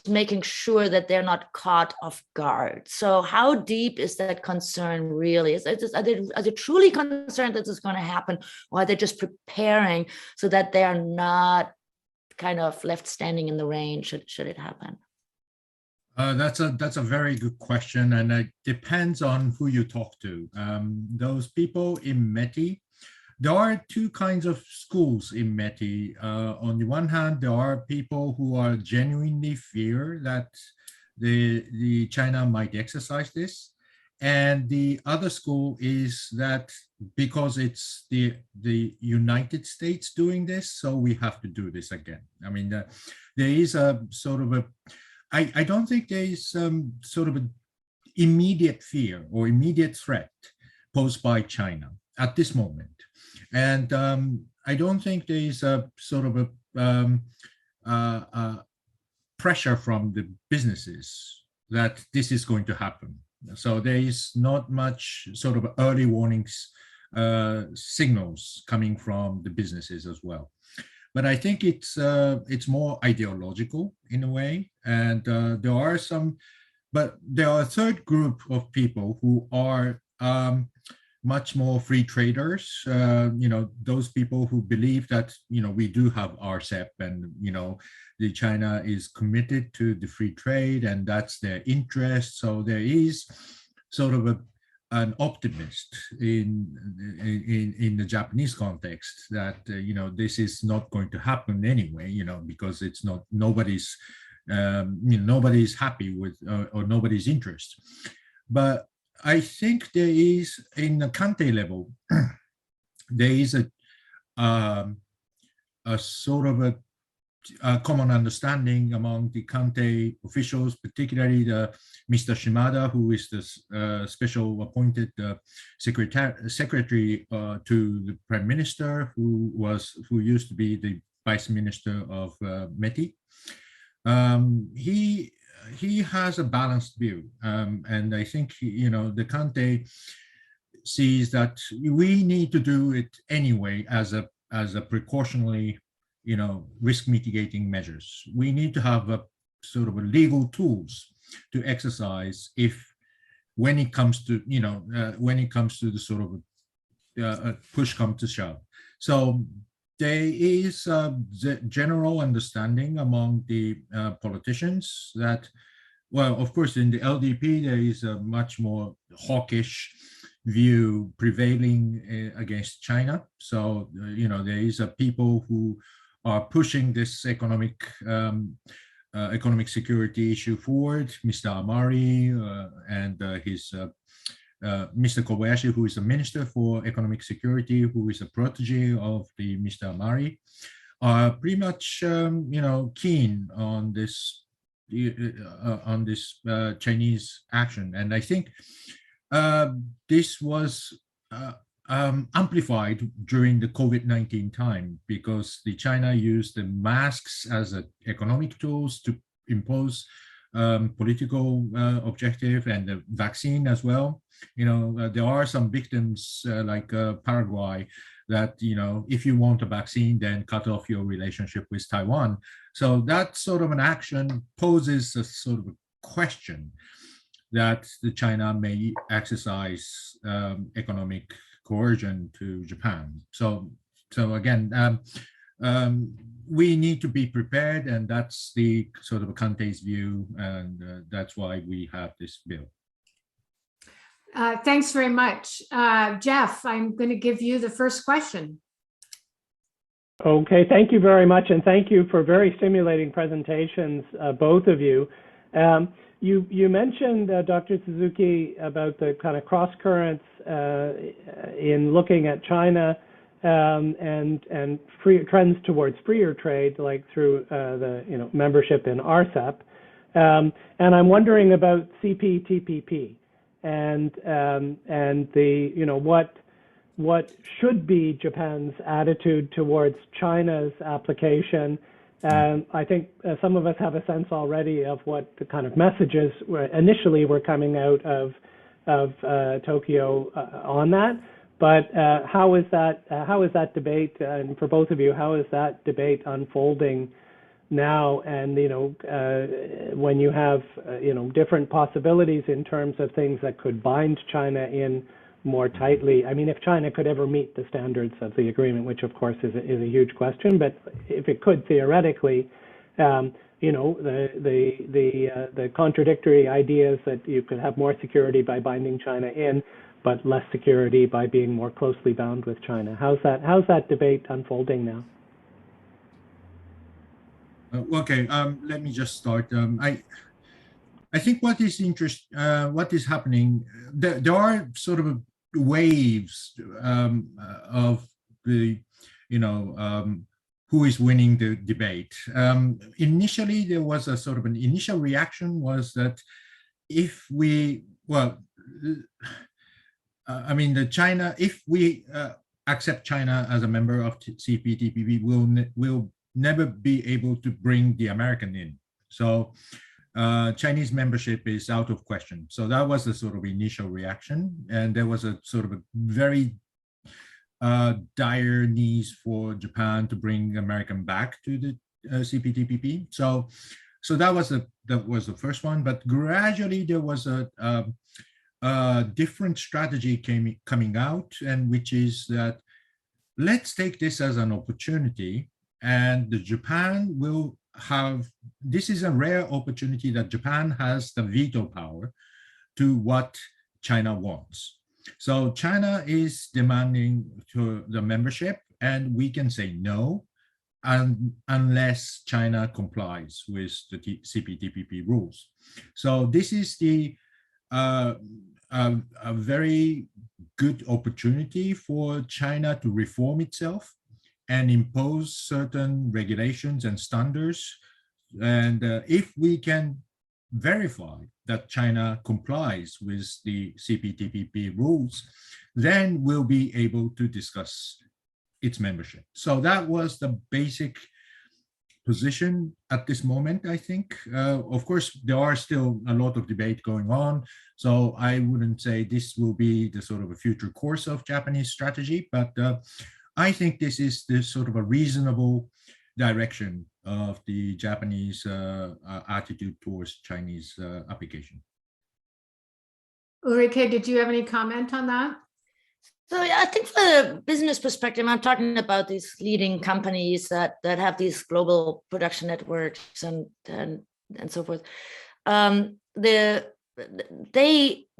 making sure that they're not caught off guard? So how deep is that concern really? Are they truly concerned that this is going to happen, or are they just preparing so that they are not kind of left standing in the rain should it happen? That's a very good question, and it depends on who you talk to. Those people in METI, there are two kinds of schools in METI. On the one hand, there are people who are genuinely fear that the China might exercise this, and the other school is that because it's the United States doing this, so we have to do this again. I mean, there is a sort of a I don't think there is sort of an immediate fear or immediate threat posed by China at this moment. And I don't think there is a sort of a pressure from the businesses that this is going to happen. So there is not much sort of early warnings signals coming from the businesses as well. But I think it's more ideological in a way, and there are a third group of people who are much more free traders. Those people who believe that we do have RCEP, and the China is committed to the free trade, and that's their interest. So there is sort of an optimist in the Japanese context that this is not going to happen anyway, because it's not nobody's happy with or nobody's interest. But I think there is, in the Kante level, there is a sort of a common understanding among the Kante officials, particularly Mr. Shimada, who is the special appointed secretary to the Prime Minister, who used to be the Vice Minister of METI. He has a balanced view, and I think the Kante sees that we need to do it anyway as a precautionary risk mitigating measures. We need to have a sort of a legal tools to exercise when it comes to the sort of push comes to shove. So there is a general understanding among the politicians that, well, of course, in the LDP, there is a much more hawkish view prevailing against China. So, there is a people who are pushing this economic security issue forward. Mr. Amari and his Mr. Kobayashi, who is the Minister for Economic Security, who is a protege of the Mr. Amari, are pretty much keen on this Chinese action. And I think this was amplified during the COVID-19 time, because the China used the masks as economic tools to impose political objective, and the vaccine as well. There are some victims like Paraguay that, if you want a vaccine, then cut off your relationship with Taiwan. So that sort of an action poses a sort of a question that the China may exercise economic coercion to Japan. So again, we need to be prepared, and that's the sort of a Kante's view, and that's why we have this bill. Thanks very much. Jeff, I'm going to give you the first question. Okay, thank you very much, and thank you for very stimulating presentations, both of you. You mentioned, Dr. Suzuki, about the kind of cross currents in looking at China and free trends towards freer trade, like through the membership in RCEP. And I'm wondering about CPTPP and the what should be Japan's attitude towards China's application. I think some of us have a sense already of what the kind of messages initially were coming out of Tokyo on that. But how is that debate, and for both of you, how is that debate unfolding now? And when you have different possibilities in terms of things that could bind China in more tightly. I mean, if China could ever meet the standards of the agreement, which of course is a huge question, but if it could theoretically, the contradictory ideas that you could have more security by binding China in, but less security by being more closely bound with China. How's that debate unfolding now? Okay, let me just start. I think what is happening, there are sort of waves of the, who is winning the debate. Initially, there was a sort of an initial reaction was that if we, if we accept China as a member of CPTPP, we'll never be able to bring the American in. So Chinese membership is out of question. So that was the sort of initial reaction. And there was a sort of a very dire need for Japan to bring American back to the CPTPP. So that was the first one. But gradually there was a different strategy coming out, and which is that let's take this as an opportunity, and Japan will have, this is a rare opportunity that Japan has the veto power to what China wants. So China is demanding to the membership, and we can say no unless China complies with the CPTPP rules. So this is the a very good opportunity for China to reform itself and impose certain regulations and standards. And if we can verify that China complies with the CPTPP rules, then we'll be able to discuss its membership. So that was the basic position at this moment, I think. Of course, there are still a lot of debate going on, so I wouldn't say this will be the sort of a future course of Japanese strategy, but I think this is the sort of a reasonable direction of the Japanese attitude towards Chinese application. Ulrike, did you have any comment on that? So I think from the business perspective, I'm talking about these leading companies that have these global production networks and so forth.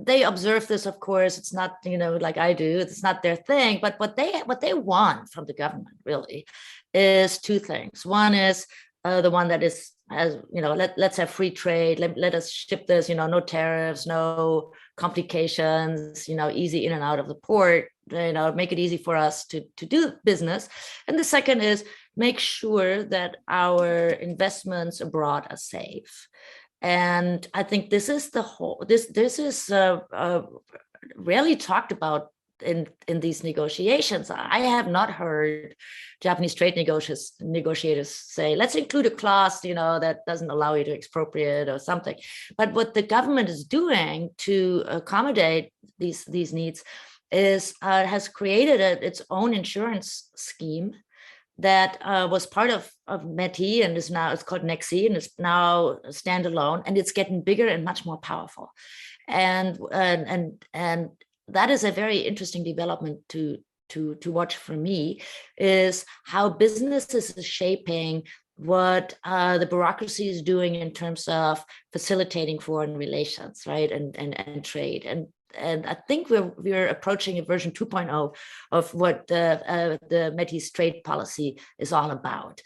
They observe this, of course. It's not, like I do. It's not their thing. But what they want from the government really is two things. One is the one that is, as let's have free trade. Let us ship this. No tariffs, no complications. Easy in and out of the port. Make it easy for us to do business. And the second is make sure that our investments abroad are safe. And I think this is the whole. This is rarely talked about in these negotiations. I have not heard Japanese trade negotiators say, let's include a clause, that doesn't allow you to expropriate or something. But what the government is doing to accommodate these needs is has created its own insurance scheme that was part of METI and is now, it's called NEXI, and it's now standalone, and it's getting bigger and much more powerful. And that is a very interesting development to watch for me, is how businesses is shaping what the bureaucracy is doing in terms of facilitating foreign relations, right, and trade. I think we're approaching a version 2.0 of what the Métis trade policy is all about.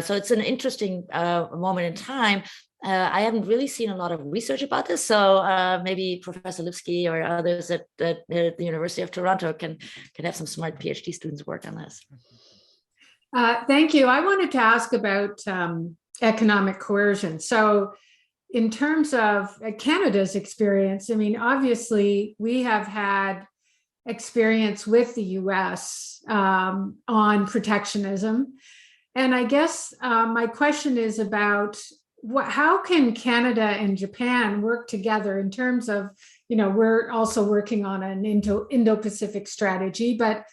So it's an interesting moment in time. I haven't really seen a lot of research about this, so maybe Professor Lipsky or others at the University of Toronto can have some smart PhD students work on this. Thank you. I wanted to ask about economic coercion. So in terms of Canada's experience, I mean, obviously we have had experience with the US on protectionism. And I guess my question is about how can Canada and Japan work together in terms of, we're also working on an Indo-Pacific strategy, but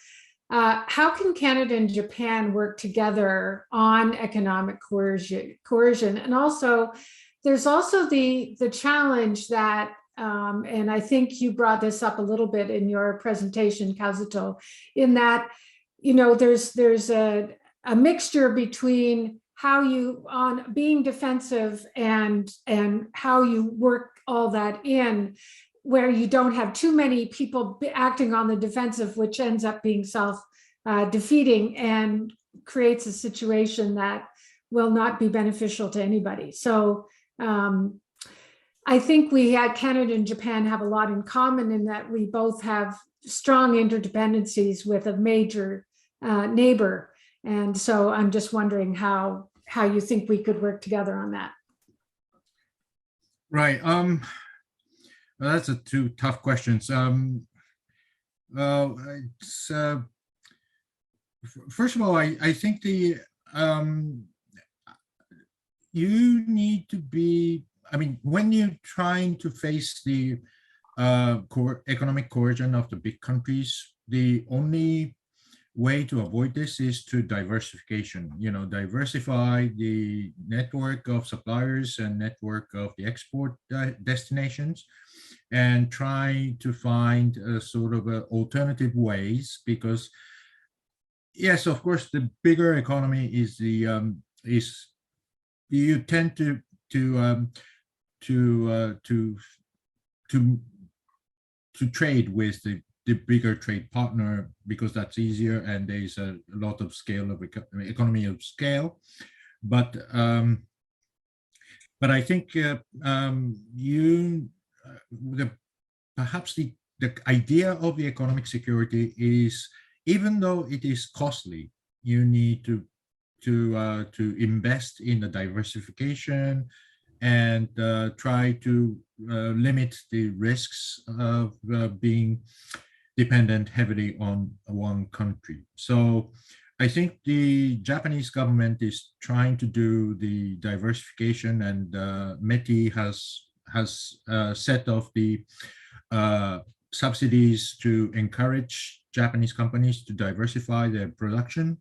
how can Canada and Japan work together on economic coercion? And also, there's also the challenge that, and I think you brought this up a little bit in your presentation, Kazuto, in that, there's a mixture between how you on being defensive and how you work all that in, where you don't have too many people acting on the defensive, which ends up being self-defeating and creates a situation that will not be beneficial to anybody. So I think Canada and Japan have a lot in common in that we both have strong interdependencies with a major neighbor. And so I'm just wondering how you think we could work together on that. Right. Well, that's two tough questions. First of all, I think you need to be, when you're trying to face the economic coercion of the big countries, the only way to avoid this is to diversification, diversify the network of suppliers and network of the export destinations, and try to find a sort of alternative ways, because yes, of course, the bigger economy is you tend to trade with the bigger trade partner, because that's easier and there's a lot of scale of economy of scale. But I think perhaps the idea of the economic security is, even though it is costly, you need to invest in the diversification and try to limit the risks of being dependent heavily on one country. So I think the Japanese government is trying to do the diversification, and METI has set off the subsidies to encourage Japanese companies to diversify their production.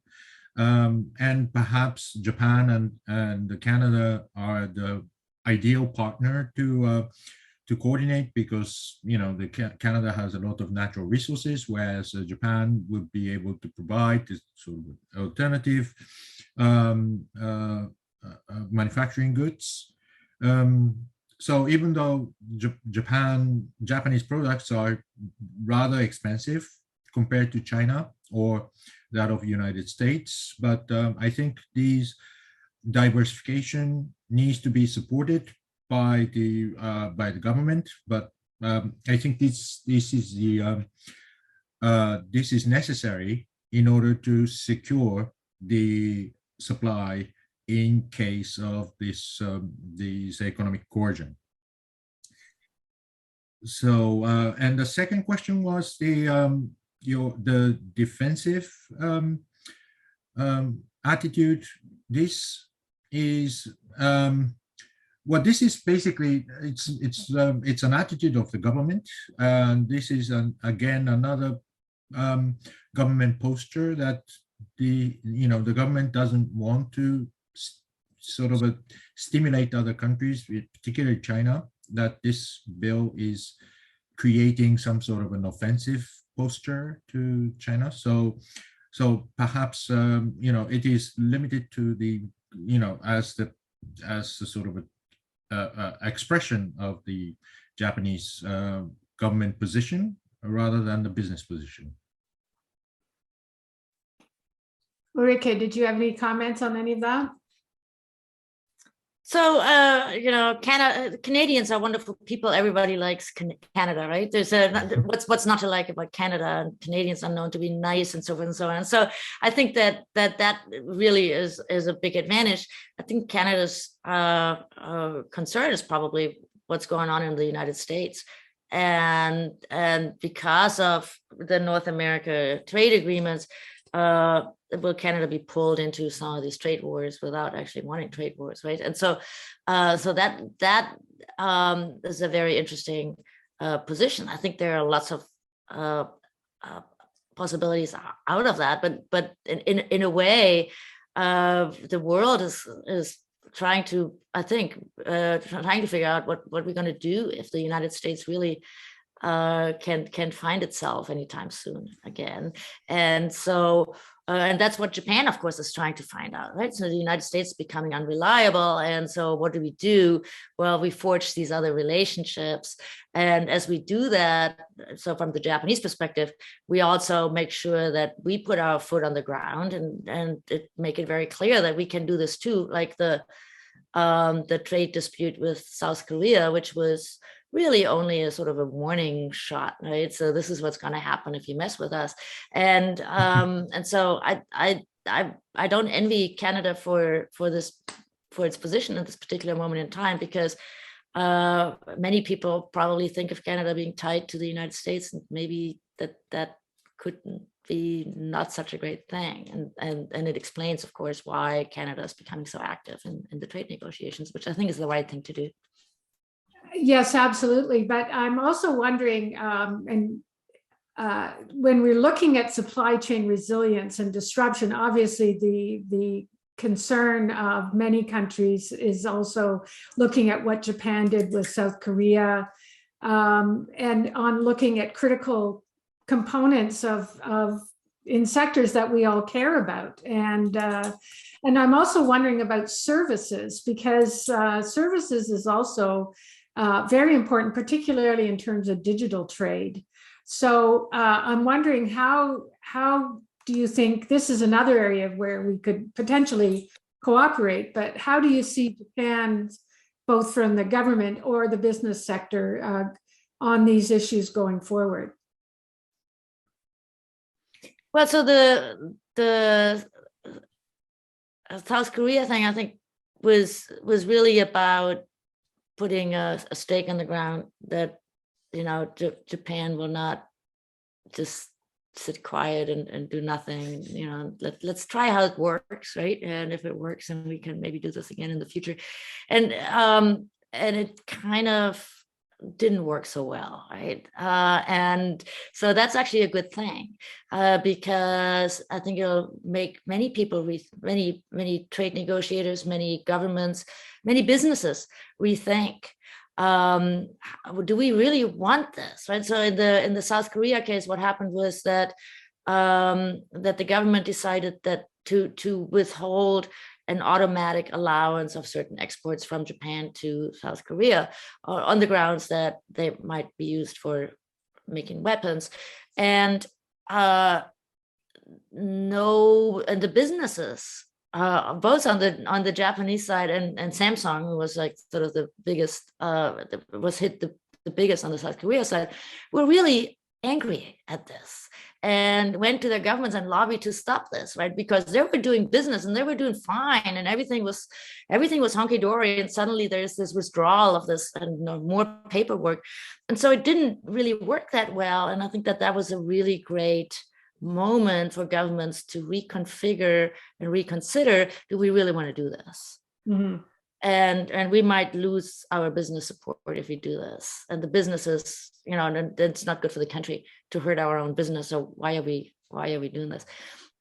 And perhaps Japan and Canada are the ideal partner to coordinate, because Canada has a lot of natural resources, whereas Japan would be able to provide this sort of alternative manufacturing goods. So even though Japanese products are rather expensive compared to China or that of the United States, but I think these diversification needs to be supported by the government. But I think this is necessary in order to secure the supply in case of this economic coercion. So and the second question was the defensive attitude. This is this is basically it's an attitude of the government, and this is again another government posture that the government doesn't want to sort of stimulate other countries, particularly China, that this bill is creating some sort of an offensive posture to China. So perhaps it is limited to the as the sort of a expression of the Japanese government position rather than the business position. Ulrike, did you have any comments on any of that? So, Canadians are wonderful people. Everybody likes Canada, right? There's what's not to like about Canada, and Canadians are known to be nice and so forth and so on. And so I think that really is a big advantage. I think Canada's concern is probably what's going on in the United States. And because of the North America trade agreements, will Canada be pulled into some of these trade wars without actually wanting trade wars, right? And so, that is a very interesting position. I think there are lots of possibilities out of that, but in a way, the world is trying to, I think, trying to figure out what we're going to do if the United States really can find itself anytime soon again. And so, and that's what Japan, of course, is trying to find out, right? So the United States is becoming unreliable. And so what do? Well, we forge these other relationships. And as we do that, so from the Japanese perspective, we also make sure that we put our foot on the ground and make it very clear that we can do this too, like the trade dispute with South Korea, which was really only a sort of a warning shot, right? So this is what's going to happen if you mess with us. And so I don't envy Canada for its position at this particular moment in time, because many people probably think of Canada being tied to the United States, and maybe that couldn't be not such a great thing. And it explains, of course, why Canada is becoming so active in the trade negotiations, which I think is the right thing to do. Yes, absolutely. But I'm also wondering, when we're looking at supply chain resilience and disruption, obviously the concern of many countries is also looking at what Japan did with South Korea, and on looking at critical components of in sectors that we all care about. And I'm also wondering about services, because services is also very important, particularly in terms of digital trade. So I'm wondering how do you think, this is another area where we could potentially cooperate, but how do you see Japan, both from the government or the business sector, on these issues going forward? Well, so the South Korea thing, I think, was really about putting a stake in the ground that, Japan will not just sit quiet and do nothing. Let's try how it works, right? And if it works, then we can maybe do this again in the future. And it kind of didn't work so well, right? And so that's actually a good thing, because I think it'll make many people, many trade negotiators, many governments, many businesses rethink, do we really want this, right? So in the South Korea case, what happened was that the government decided that to withhold an automatic allowance of certain exports from Japan to South Korea on the grounds that they might be used for making weapons. And the businesses, both on the Japanese side and Samsung, who was like sort of the biggest, was hit the biggest on the South Korea side, were really angry at this and went to their governments and lobbied to stop this, right? Because they were doing business and they were doing fine and everything was hunky-dory, and suddenly there's this withdrawal of this and more paperwork. And so it didn't really work that well. And I think that was a really great moment for governments to reconfigure and reconsider, do we really want to do this? Mm-hmm. And we might lose our business support if we do this. And the businesses, and it's not good for the country to hurt our own business. So why are we doing this?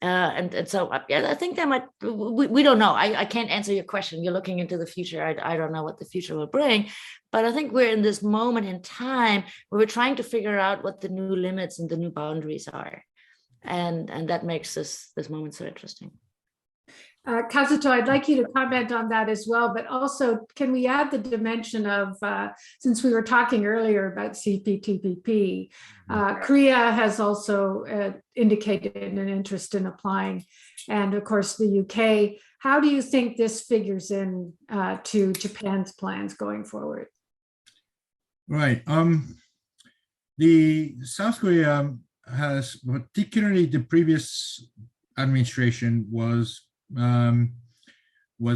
And so I think that might, we don't know. I can't answer your question. You're looking into the future. I don't know what the future will bring, but I think we're in this moment in time where we're trying to figure out what the new limits and the new boundaries are. And that makes this moment so interesting. Kazuto, I'd like you to comment on that as well, but also can we add the dimension of, since we were talking earlier about CPTPP, Korea has also indicated an interest in applying, and of course the UK. How do you think this figures in to Japan's plans going forward? Right. The South Korea has, particularly the previous administration was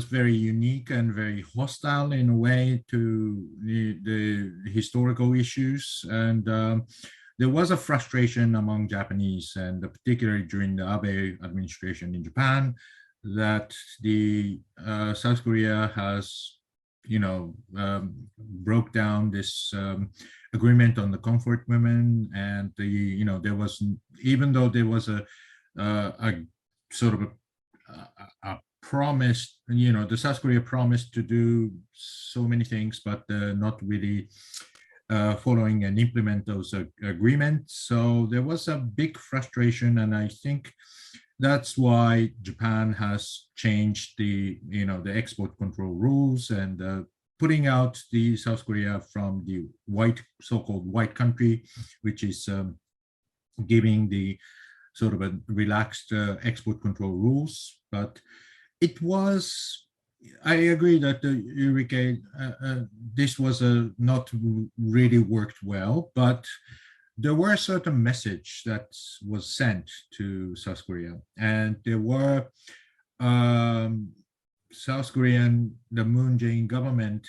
very unique and very hostile in a way to the historical issues, and there was a frustration among Japanese, and particularly during the Abe administration in Japan, that the South Korea has, broke down this agreement on the comfort women, and there was, even though there was a sort of a promise, the South Korea promised to do so many things, but not really following and implement those agreements. So there was a big frustration, and I think that's why Japan has changed the export control rules and putting out the South Korea from the so-called white country, which is giving the sort of a relaxed export control rules. But it was, I agree that Ulrike, this was not really worked well, but there were a certain message that was sent to South Korea, and there were South Korean, the Moon Jae-in government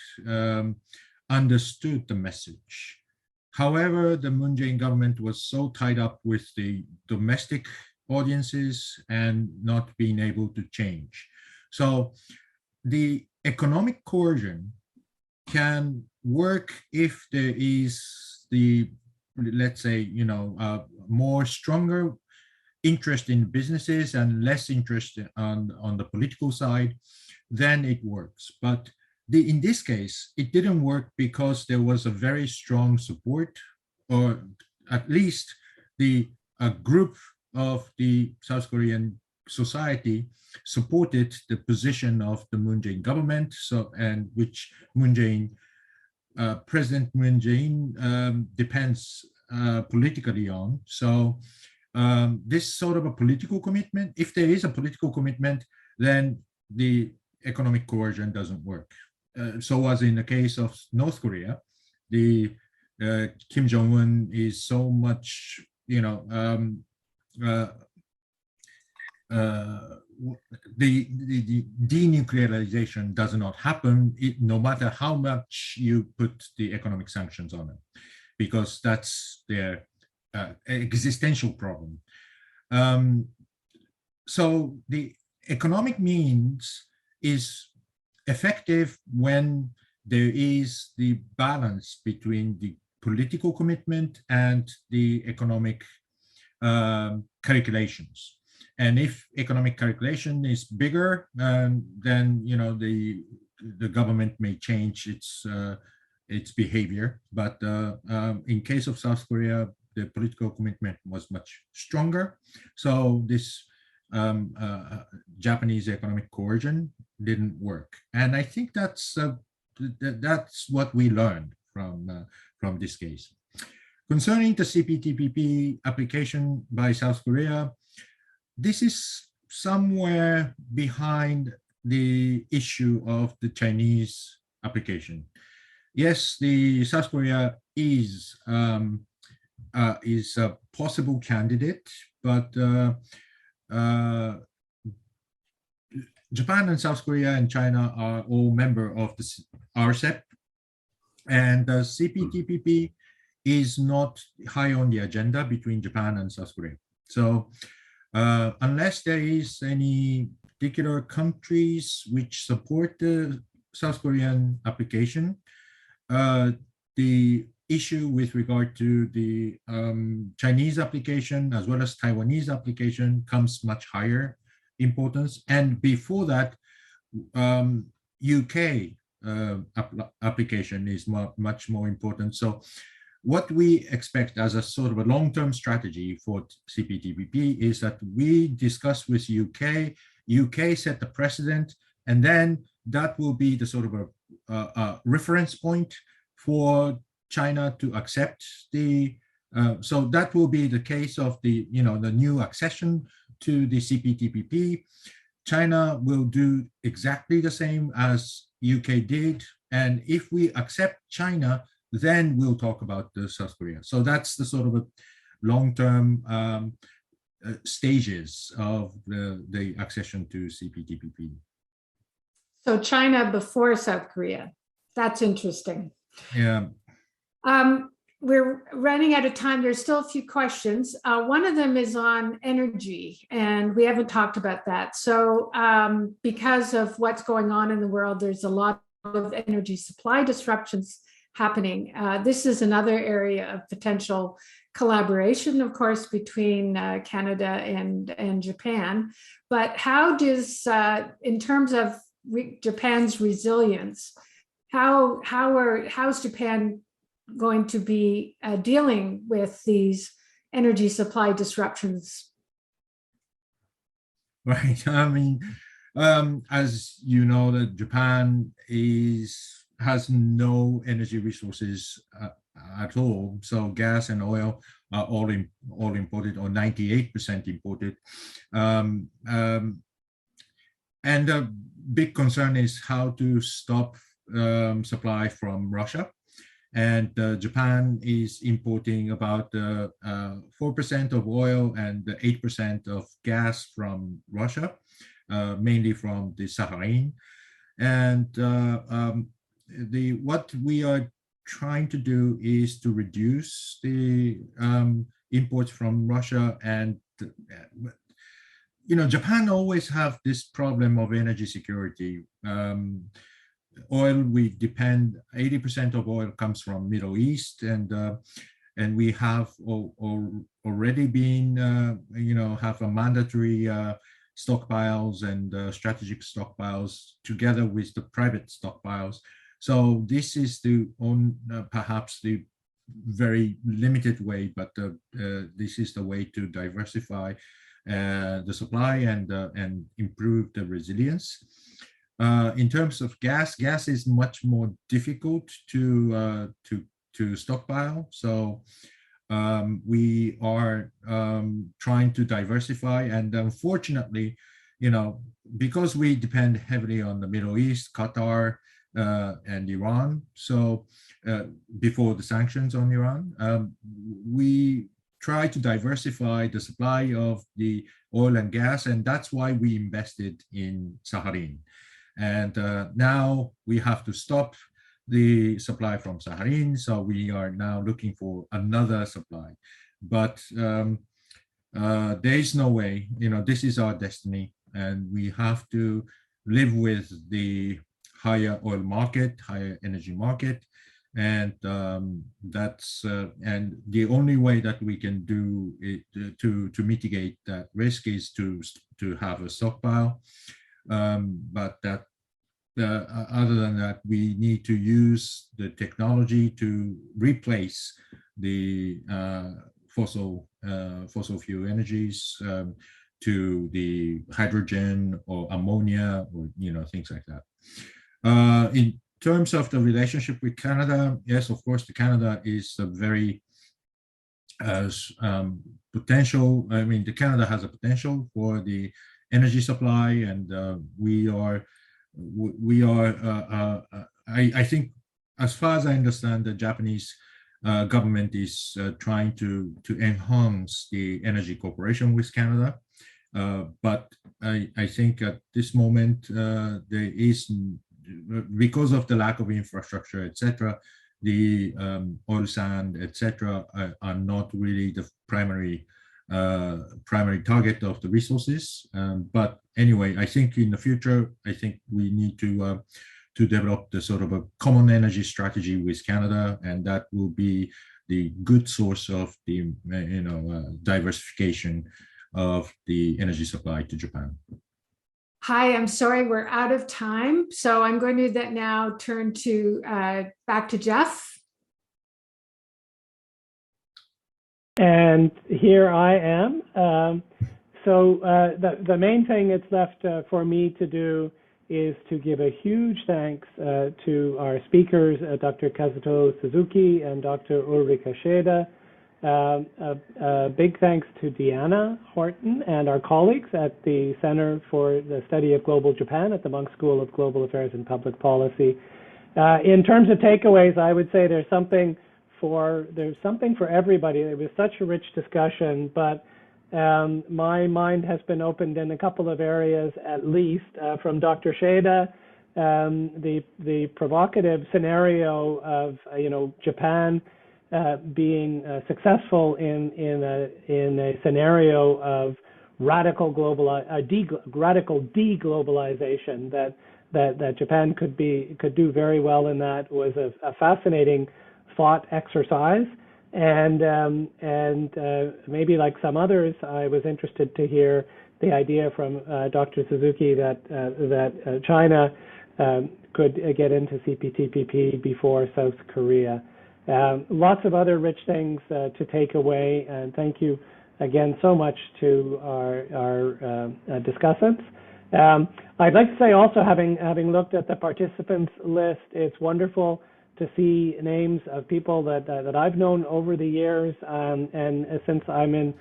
understood the message. However, the Moon Jae-in government was so tied up with the domestic audiences and not being able to change. So the economic coercion can work if there is the, let's say, more stronger interest in businesses and less interest on the political side, then it works. But in this case, it didn't work because there was a very strong support, or at least a group of the South Korean society supported the position of the Moon Jae-in government, and which President Moon Jae-in depends politically on. So this sort of a political commitment, if there is a political commitment, then the economic coercion doesn't work. So as in the case of North Korea, the Kim Jong-un is so much, the denuclearization does not happen no matter how much you put the economic sanctions on it, because that's their existential problem. So the economic means is effective when there is the balance between the political commitment and the economic calculations. And if economic calculation is bigger, then the government may change its behavior. But in case of South Korea, the political commitment was much stronger. So this Japanese economic coercion didn't work. And I think that's what we learned from this case. Concerning the CPTPP application by South Korea, this is somewhere behind the issue of the Chinese application. Yes, the South Korea is a possible candidate, but Japan and South Korea and China are all members of the RCEP, and the CPTPP is not high on the agenda between Japan and South Korea. So unless there is any particular countries which support the South Korean application, the issue with regard to the Chinese application as well as Taiwanese application comes much higher importance. And before that, UK application is much more important. So what we expect as a sort of a long-term strategy for CPTPP is that we discuss with UK UK set the precedent, and then that will be the sort of a reference point for China to accept the. So that will be the case of the the new accession to the CPTPP. China will do exactly the same as UK did, and if we accept China, then we'll talk about the South Korea. So that's the sort of a long-term stages of the accession to CPTPP. So China before South Korea. That's interesting. Yeah. We're running out of time. There's still a few questions. One of them is on energy, and we haven't talked about that. So because of what's going on in the world, there's a lot of energy supply disruptions happening. This is another area of potential collaboration, of course, between Canada and Japan. But how does, in terms of Japan's resilience, how's Japan going to be dealing with these energy supply disruptions? Right. I mean, as you know, that Japan has no energy resources at all. So gas and oil are all imported, or 98% imported. And the big concern is how to stop supply from Russia. And Japan is importing about 4% of oil and 8% of gas from Russia, mainly from the Sakhalin. And what we are trying to do is to reduce the imports from Russia. And Japan always have this problem of energy security. Oil, we depend, 80% of oil comes from Middle East, and we have already been have a mandatory stockpiles and strategic stockpiles together with the private stockpiles. So this is perhaps the very limited way, but this is the way to diversify the supply and improve the resilience. In terms of gas is much more difficult to stockpile. So we are trying to diversify, and unfortunately, because we depend heavily on the Middle East, Qatar, and Iran. So before the sanctions on Iran, we try to diversify the supply of the oil and gas, and that's why we invested in Sakhalin. And now we have to stop the supply from Sakhalin, so we are now looking for another supply. But there is no way, this is our destiny, and we have to live with the higher oil market, higher energy market, and that's and the only way that we can do it to mitigate that risk is to have a stockpile. But that other than that, we need to use the technology to replace the fossil fuel energies to the hydrogen or ammonia, or things like that. In terms of the relationship with Canada, yes, of course, Canada is a very potential. I mean, Canada has a potential for the energy supply, and I think, as far as I understand, the Japanese government is trying to enhance the energy cooperation with Canada. But I think at this moment, there is, because of the lack of infrastructure, etc., the oil sand, etc., are not really the primary target of the resources. But anyway, I think in the future, I think we need to develop the sort of a common energy strategy with Canada, and that will be the good source of the diversification of the energy supply to Japan. Hi, I'm sorry, we're out of time. So I'm going to now turn to back to Jeff. And here I am. So the main thing that's left for me to do is to give a huge thanks to our speakers, Dr. Kazuto Suzuki and Dr. Ulrike Schaede. A big thanks to Deanna Horton and our colleagues at the Center for the Study of Global Japan at the Munk School of Global Affairs and Public Policy. In terms of takeaways, I would say there's something for everybody. It was such a rich discussion, but my mind has been opened in a couple of areas, at least, from Dr. Schaede, the provocative scenario of Japan being successful in a scenario of radical deglobalization, that Japan could do very well in. That was a fascinating thought exercise. And maybe like some others, I was interested to hear the idea from Dr. Suzuki that China could get into CPTPP before South Korea. Lots of other rich things to take away, and thank you again so much to our discussants. I'd like to say also, having looked at the participants list, it's wonderful to see names of people that I've known over the years, and since I'm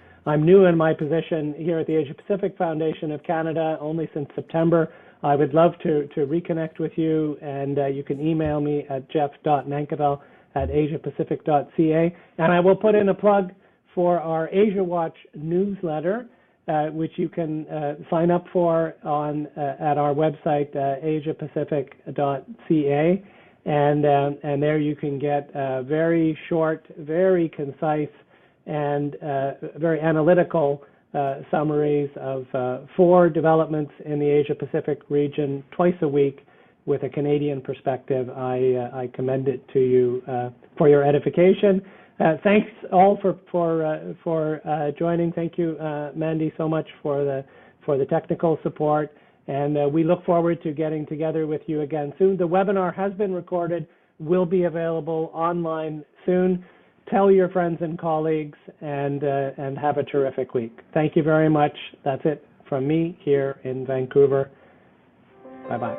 new in my position here at the Asia Pacific Foundation of Canada, only since September, I would love to reconnect with you, and you can email me at jeff.nankervel@asiapacific.ca, and I will put in a plug for our Asia Watch newsletter, which you can sign up for at our website, asiapacific.ca. And there you can get very short, very concise, and very analytical summaries of 4 developments in the Asia-Pacific region twice a week with a Canadian perspective. I commend it to you for your edification. Thanks all for joining. Thank you, Mandy, so much for the technical support. And we look forward to getting together with you again soon. The webinar has been recorded, will be available online soon. Tell your friends and colleagues, and have a terrific week. Thank you very much. That's it from me here in Vancouver. Bye-bye.